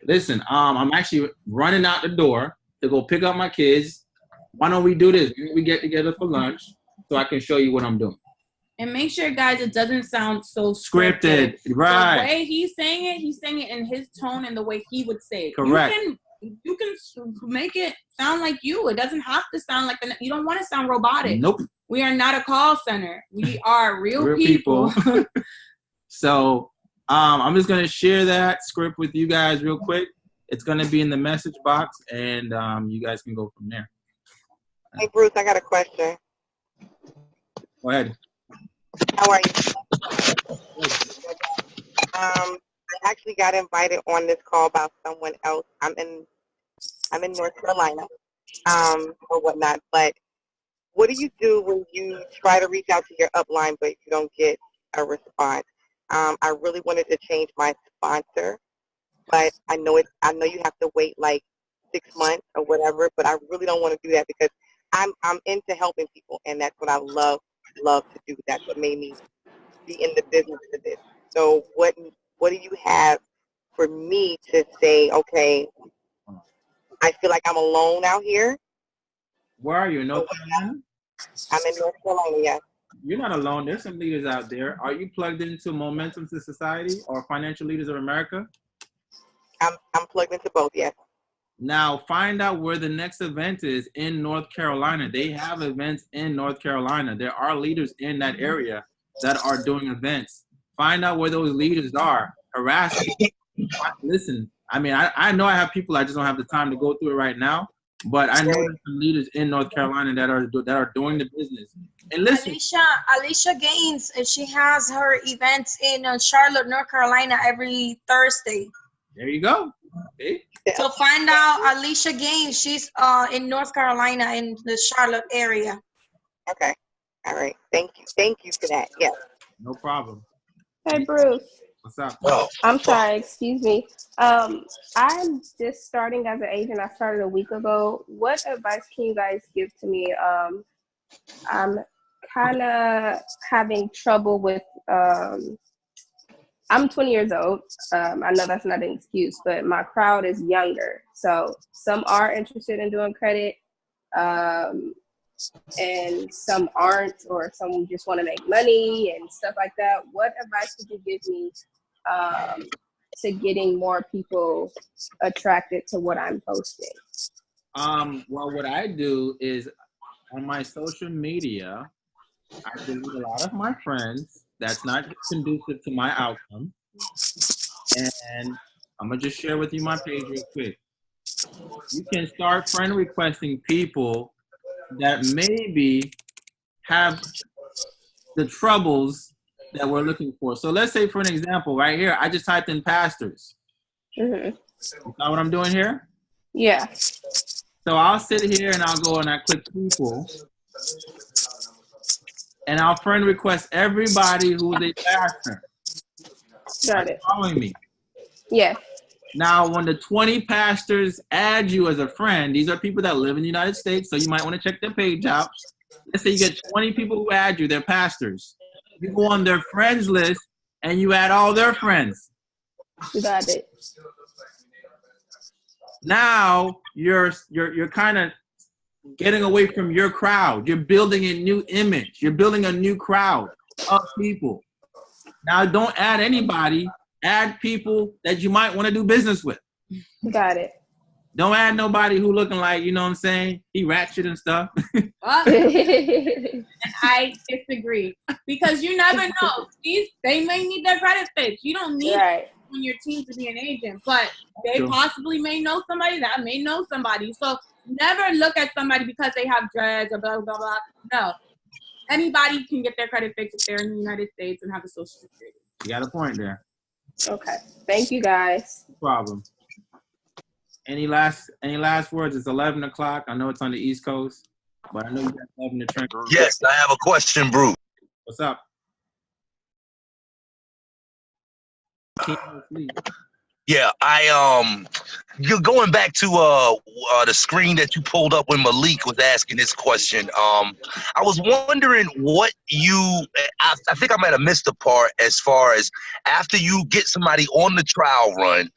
Listen, I'm actually running out the door to go pick up my kids. Why don't we do this? We get together for lunch so I can show you what I'm doing. And make sure, guys, it doesn't sound so Scripted, right. The way he's saying it in his tone and the way he would say it. Correct. You can make it sound like you. It doesn't have to sound like you don't want to sound robotic. Nope. We are not a call center. We are real people. So I'm just gonna share that script with you guys real quick. It's gonna be in the message box, and you guys can go from there. Hey, Bruce, I got a question. Go ahead. How are you? I actually got invited on this call by someone else. I'm in North Carolina, or whatnot. But what do you do when you try to reach out to your upline, but you don't get a response? I really wanted to change my sponsor, but I know you have to wait like 6 months or whatever. But I really don't want to do that because I'm into helping people, and that's what I love to do. That's what made me be in the business of this. So what do you have for me to say, okay, I feel like I'm alone out here? Where are you? In North Carolina? I'm in North Carolina, yes. You're not alone. There's some leaders out there. Are you plugged into Momentum to Society or Financial Leaders of America? I'm plugged into both, yes. Now, find out where the next event is in North Carolina. They have events in North Carolina. There are leaders in that area that are doing events. Find out where those leaders are. Harass them. Listen, I mean, I know I have people, I just don't have the time to go through it right now. But I know there's some leaders in North Carolina that are doing the business. And listen, Alicia Gaines, she has her events in Charlotte, North Carolina every Thursday. There you go. Okay. So find out Alicia Gaines. She's in North Carolina in the Charlotte area. Okay. All right. Thank you for that. Yes. No problem. Hey, Bruce. What's up? Oh, I'm sorry, excuse me. I'm just starting as an agent. I started a week ago. What advice can you guys give to me? I'm kind of having trouble with, I'm 20 years old. I know that's not an excuse, but my crowd is younger. So some are interested in doing credit, and some aren't, or some just want to make money and stuff like that. What advice would you give me to getting more people attracted to what I'm posting? Well, what I do is on my social media, I delete a lot of my friends. That's not conducive to my outcome. And I'm going to just share with you my page real quick. You can start friend requesting people that maybe have the troubles that we're looking for. So let's say, for an example, right here, I just typed in pastors. Mm-hmm. You know what I'm doing here? Yeah. So I'll sit here and I'll go and I click people. And I'll friend request everybody who's a pastor. Got it. Following me. Yeah. Now, when the 20 pastors add you as a friend, these are people that live in the United States, so you might want to check their page out. Let's say you get 20 people who add you, they're pastors. You go on their friends list and you add all their friends. Got it. Now you're kind of getting away from your crowd. You're building a new image. You're building a new crowd of people. Now don't add anybody. Add people that you might want to do business with. Got it. Don't add nobody who looking like, you know what I'm saying, he ratchet and stuff. And I disagree, because you never know. They may need their credit fixed. You don't need Right. on your team to be an agent, but they True. possibly may know somebody that may know somebody. So never look at somebody because they have dreads or blah, blah, blah. No. Anybody can get their credit fixed if they're in the United States and have a social security. You got a point there. Okay. Thank you, guys. No problem. Any last words? It's 11 o'clock. I know it's on the East Coast, but I know you guys loving the train. yes, I have a question, Bruce. What's up? Yeah, you're going back to the screen that you pulled up when Malik was asking this question. I was wondering what I think I might have missed a part as far as after you get somebody on the trial run,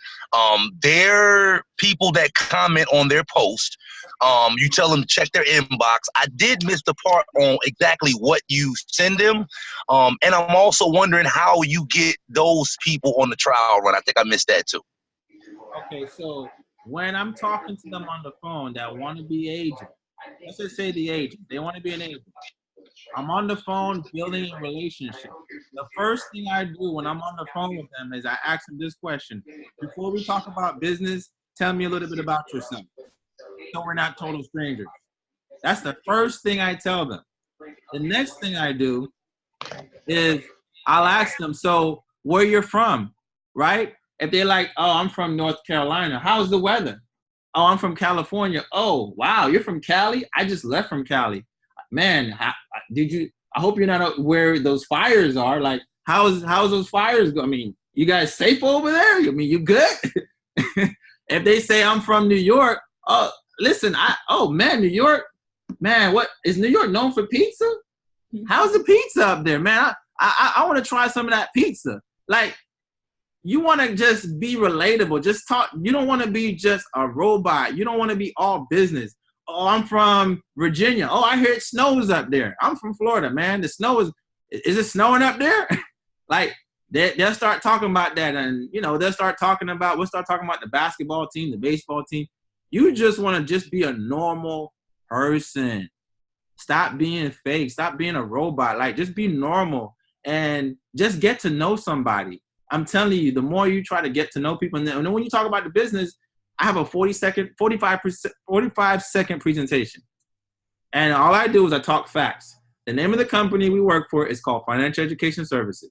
there are people that comment on their post. You tell them to check their inbox. I did miss the part on exactly what you send them. And I'm also wondering how you get those people on the trial run. I think I missed that too. Okay, so when I'm talking to them on the phone that want to be agent, let's just say the agent, they want to be an agent. I'm on the phone building a relationship. The first thing I do when I'm on the phone with them is I ask them this question. Before we talk about business, tell me a little bit about yourself. So we're not total strangers. That's the first thing I tell them. The next thing I do is I'll ask them, so where you're from, right? If they're like, oh, I'm from North Carolina. How's the weather? Oh, I'm from California. Oh, wow, you're from Cali? I just left from Cali. Man, I hope you're not where those fires are. Like, how's those fires go? I mean, you guys safe over there? I mean, you good? If they say I'm from New York, oh, listen, man, New York, man, what is New York known for pizza? How's the pizza up there, man? I want to try some of that pizza. Like, you want to just be relatable. Just talk. You don't want to be just a robot. You don't want to be all business. Oh, I'm from Virginia. Oh, I hear it snows up there. I'm from Florida, man. The snow is it snowing up there? Like, they'll start talking about that, and we'll start talking about the basketball team, the baseball team. You just want to just be a normal person. Stop being fake. Stop being a robot. Like, just be normal and just get to know somebody. I'm telling you, the more you try to get to know people, and then when you talk about the business, I have a 45-second presentation. And all I do is I talk facts. The name of the company we work for is called Financial Education Services.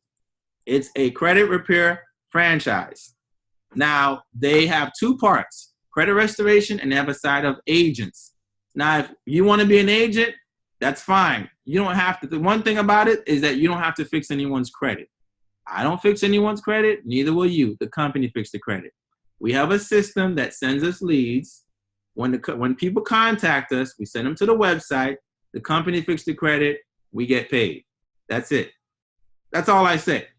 It's a credit repair franchise. Now, they have two parts, credit restoration, and they have a side of agents. Now, if you want to be an agent, that's fine. You don't have to. The one thing about it is that you don't have to fix anyone's credit. I don't fix anyone's credit. Neither will you. The company fixes the credit. We have a system that sends us leads. When people contact us, we send them to the website. The company fixes the credit. We get paid. That's it. That's all I say.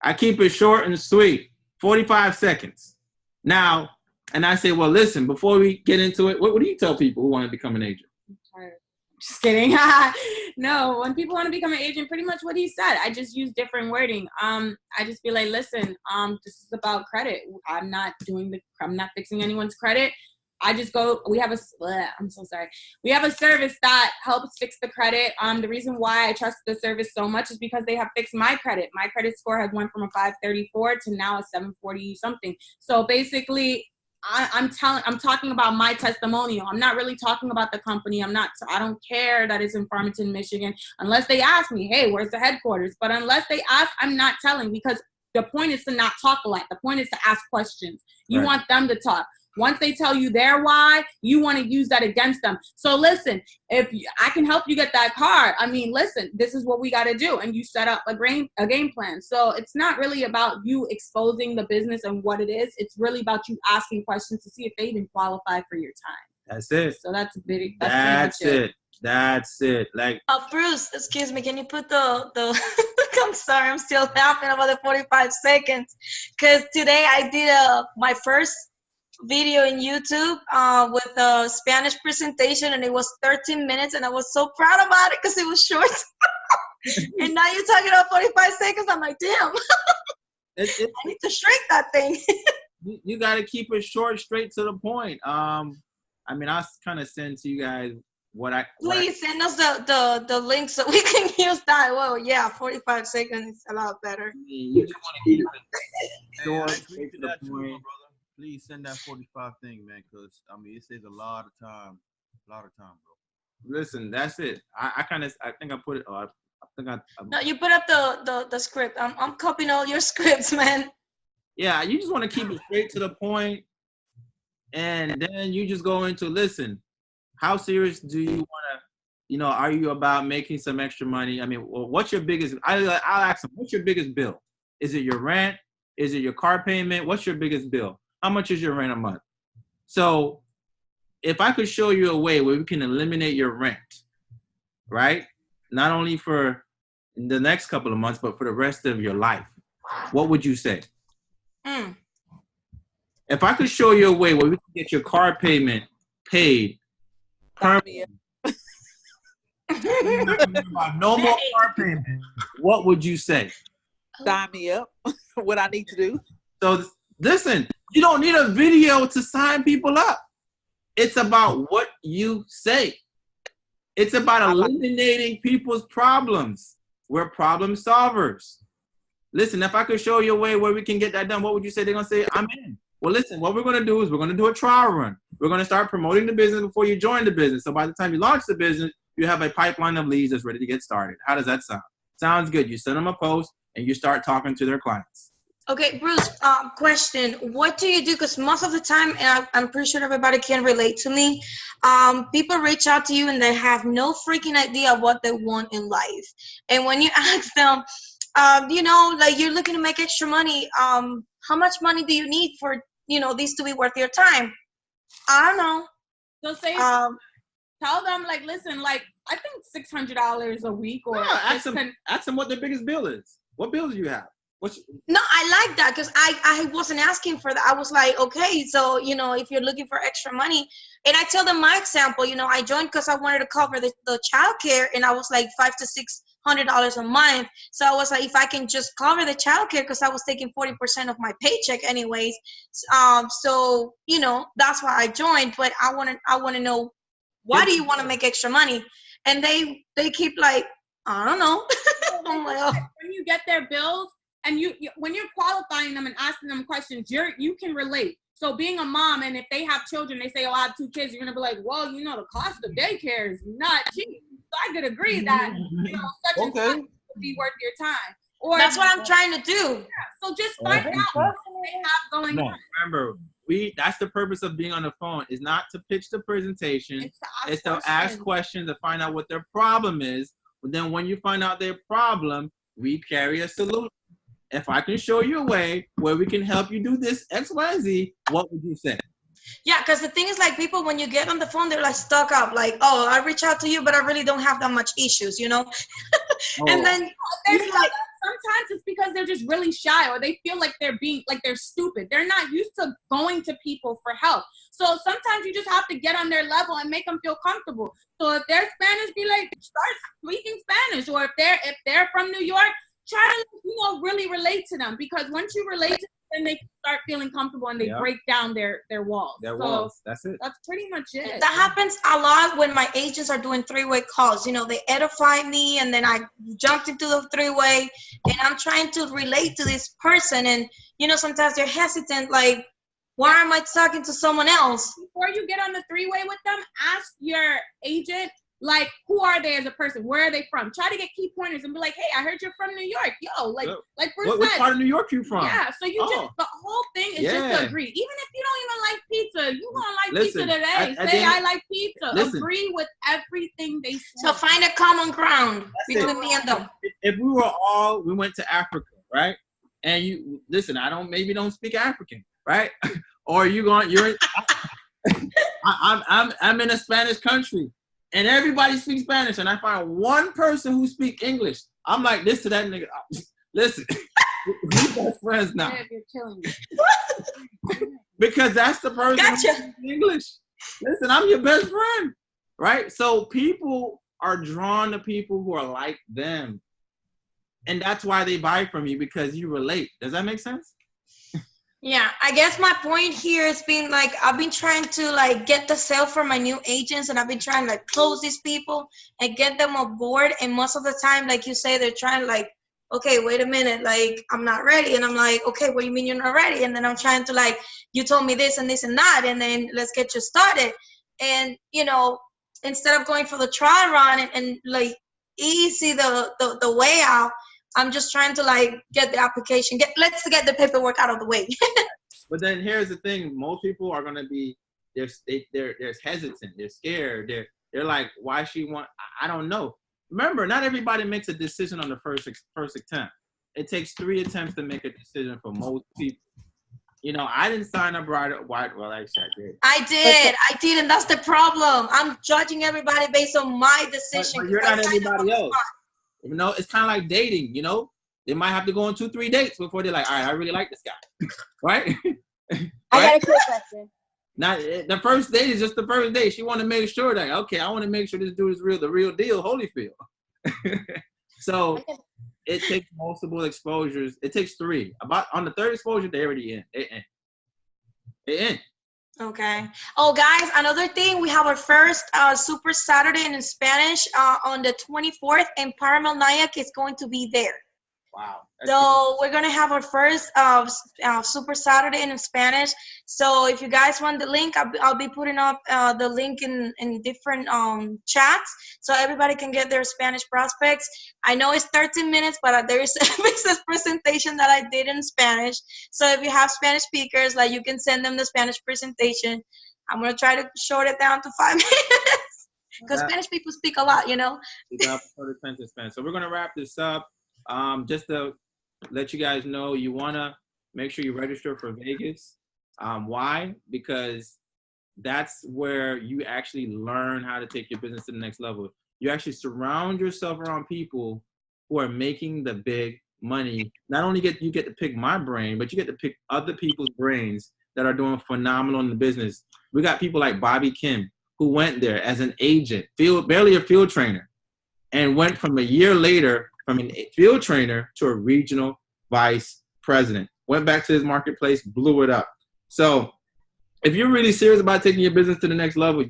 I keep it short and sweet. 45 seconds. Now, and I say, well, listen, before we get into it, what do you tell people who want to become an agent? Just kidding. No, when people want to become an agent, pretty much what he said. I just use different wording. I just be like, listen, this is about credit. I'm not fixing anyone's credit. I just go, we have a service that helps fix the credit. The reason why I trust the service so much is because they have fixed my credit. My credit score has went from a 534 to now a 740 something. So basically, I'm talking about my testimonial. I'm not really talking about the company. I don't care that it's in Farmington, Michigan, unless they ask me, hey, where's the headquarters? But unless they ask, I'm not telling, because the point is to not talk a lot. The point is to ask questions. You want them to talk. Once they tell you their why, you want to use that against them. So listen, I can help you get that car, I mean, listen, this is what we got to do. And you set up a game plan. So it's not really about you exposing the business and what it is. It's really about you asking questions to see if they even qualify for your time. That's it. So that's it. That's it. Like, Bruce, excuse me, can you put the I'm sorry, I'm still laughing about the 45 seconds. Because today I did my first video in YouTube with a Spanish presentation, and it was 13 minutes, and I was so proud about it because it was short. And now you're talking about 45 seconds. I'm like, damn. I need to shrink that thing. You got to keep it short, straight to the point. I mean, I'll kind of send to you guys Please send us the link so we can use that. Well, yeah, 45 seconds is a lot better. You just want to keep it short, straight to the point. Please send that 45 thing, man, because, I mean, it saves a lot of time, bro. Listen, that's it. I think I put it, No, you put up the script. I'm copying all your scripts, man. Yeah, you just want to keep it straight to the point, and then you just go into, listen, how serious do you want to, are you about making some extra money? I mean, what's your biggest, I'll ask them, what's your biggest bill? Is it your rent? Is it your car payment? What's your biggest bill? How much is your rent a month? So if I could show you a way where we can eliminate your rent, right? Not only for the next couple of months, but for the rest of your life, what would you say? If I could show you a way where we can get your car payment paid permanently, no more car payment, what would you say? Sign me up. What I need to do. So listen, you don't need a video to sign people up. It's about what you say. It's about eliminating people's problems. We're problem solvers. Listen, if I could show you a way where we can get that done, what would you say? They're going to say, I'm in. Well, listen, what we're going to do is we're going to do a trial run. We're going to start promoting the business before you join the business. So by the time you launch the business, you have a pipeline of leads that's ready to get started. How does that sound? Sounds good. You send them a post and you start talking to their clients. Okay, Bruce, question. What do you do? Because most of the time, and I'm pretty sure everybody can relate to me, people reach out to you and they have no freaking idea what they want in life. And when you ask them, you know, like you're looking to make extra money, how much money do you need for, you know, these to be worth your time? I don't know. So say, tell them, like, listen, like, I think $600 a week or ask them what their biggest bill is. What bills do you have? No, I like that because I wasn't asking for that. I was like, okay, so, you know, if you're looking for extra money, and I tell them my example, you know, I joined because I wanted to cover the childcare, and I was like $500 to $600 a month. So I was like, if I can just cover the childcare, because I was taking 40% of my paycheck anyways. So, you know, that's why I joined. But I want to know, why do you want to make extra money? And they keep like, I don't know. I'm like, oh. When you get their bills, and you when you're qualifying them and asking them questions, you can relate. So being a mom, and if they have children, they say, oh, I have 2 kids, you're gonna be like, well, you know, the cost of daycare is not cheap. So I could agree that, you know, such and such would be worth your time. Or that's what I'm trying to do. Yeah, so just find out what they have going on. Remember, that's the purpose of being on the phone, is not to pitch the presentation. It's to ask questions to find out what their problem is. But then when you find out their problem, we carry a solution. If I can show you a way where we can help you do this X, Y, Z, what would you say? Yeah, because the thing is, like, people, when you get on the phone, they're like stuck up, like, oh, I reach out to you, but I really don't have that much issues, you know? And then there's like, sometimes it's because they're just really shy, or they feel like they're stupid. They're not used to going to people for help. So sometimes you just have to get on their level and make them feel comfortable. So if they're Spanish, be like, start speaking Spanish. Or if they're from New York, try to, you know, really relate to them, because once you relate to them, then they start feeling comfortable and they break down their walls. That's it. That's pretty much it. That happens a lot when my agents are doing 3-way calls. You know, they edify me, and then I jumped into the 3-way, and I'm trying to relate to this person. And, you know, sometimes they're hesitant, like, why am I talking to someone else? Before you get on the 3-way with them, ask your agent, like, who are they as a person? Where are they from? Try to get key pointers and be like, hey, I heard you're from New York. Yo, like Bruce said. What part of New York you from? Yeah, so you just, the whole thing is just to agree. Even if you don't even like pizza, you gonna like pizza today. Say, I like pizza. Agree with everything they say. So find a common ground between me and them. If we went to Africa, right? And you, listen, maybe don't speak African, right? Or I'm in a Spanish country, and everybody speaks Spanish, and I find one person who speaks English. I'm like this to that nigga. Listen, we're best friends now. You're killing me. Because that's the person who speaks English. Listen, I'm your best friend, right? So people are drawn to people who are like them, and that's why they buy from you, because you relate. Does that make sense? Yeah, I guess my point here is being like, I've been trying to like get the sale for my new agents, and I've been trying to like close these people and get them on board. And most of the time, like you say, they're trying to like, okay, wait a minute, like I'm not ready. And I'm like, okay, what do you mean you're not ready? And then I'm trying to like, you told me this and this and that, and then let's get you started. And, you know, instead of going for the trial run and like easy the way out, I'm just trying to like get the application, let's get the paperwork out of the way. But then here's the thing: most people are gonna be they're hesitant, they're scared, they're like, why she want? I don't know. Remember, not everybody makes a decision on the first attempt. It takes 3 attempts to make a decision for most people. You know, I didn't sign up right. Well, actually, I did. I did, and that's the problem. I'm judging everybody based on my decision. But you're not anybody else. You know, it's kind of like dating, you know? They might have to go on 2-3 dates before they're like, all right, I really like this guy, right? I got a quick question. Now, the first date is just the first date. She want to make sure that, okay, I want to make sure this dude is the real deal, Holyfield. So it takes multiple exposures. It takes 3. On the 3rd exposure, they already in. They in. Okay. Oh, guys, another thing, we have our first Super Saturday in Spanish on the 24th, and Paramount Nyack is going to be there. Wow. So we're going to have our first Super Saturday in Spanish. So if you guys want the link, I'll be putting up the link in different chats so everybody can get their Spanish prospects. I know it's 13 minutes, but there is a business presentation that I did in Spanish. So if you have Spanish speakers, like, you can send them the Spanish presentation. I'm going to try to short it down to 5 minutes because Spanish people speak a lot, you know. So we're going to wrap this up. Just to let you guys know, you want to make sure you register for Vegas. Why? Because that's where you actually learn how to take your business to the next level. You actually surround yourself around people who are making the big money. Not only get to pick my brain, but you get to pick other people's brains that are doing phenomenal in the business. We got people like Bobby Kim, who went there as an agent, barely a field trainer, and went from a year later from a field trainer to a regional vice president. Went back to his marketplace, blew it up. So if you're really serious about taking your business to the next level,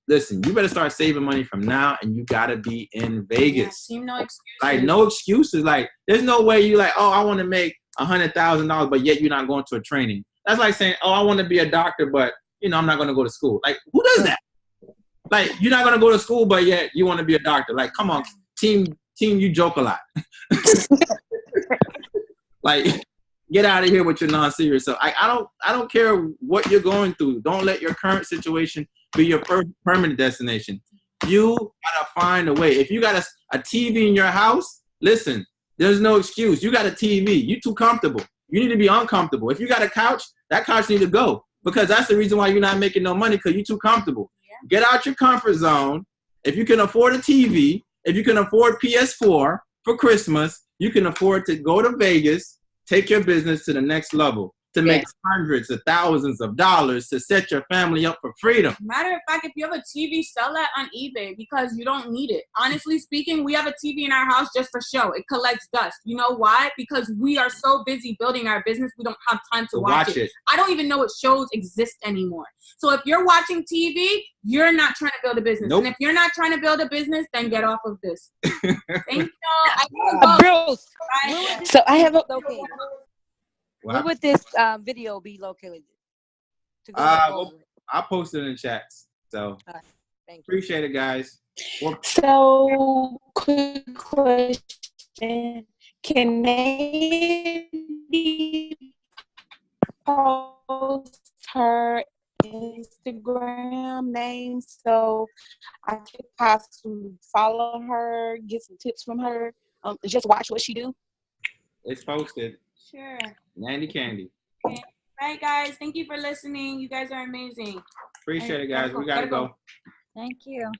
listen, you better start saving money from now, and you got to be in Vegas. Yeah, no excuses. Like, no excuses. Like, there's no way you like, oh, I want to make $100,000, but yet you're not going to a training. That's like saying, oh, I want to be a doctor, but, I'm not going to go to school. Like, who does that? Like, you're not going to go to school, but yet you want to be a doctor. Like, come on, team, you joke a lot. Like, get out of here with your non-serious self. I don't care what you're going through. Don't let your current situation be your permanent destination. You gotta find a way. If you got a TV in your house, listen, there's no excuse. You got a TV. You too comfortable. You need to be uncomfortable. If you got a couch, that couch need to go, because that's the reason why you're not making no money, because you're too comfortable. Yeah. Get out your comfort zone. If you can afford a TV, if you can afford PS4 for Christmas, you can afford to go to Vegas, take your business to the next level, to make hundreds of thousands of dollars, to set your family up for freedom. Matter of fact, if you have a TV, sell that on eBay, because you don't need it. Honestly speaking, we have a TV in our house just for show. It collects dust. You know why? Because we are so busy building our business, we don't have time to watch it. I don't even know what shows exist anymore. So if you're watching TV, you're not trying to build a business. Nope. And if you're not trying to build a business, then get off of this. Thank you. Bruce, so I have a Where would this video be located? I'll post it in the chats. So thank you. Appreciate it, guys. So, quick question. Can Mandy post her Instagram name so I could possibly follow her, get some tips from her, just watch what she do? It's posted. Sure. Nandy Candy. Okay. All right, guys. Thank you for listening. You guys are amazing. Appreciate it, guys. We gotta go. Thank you.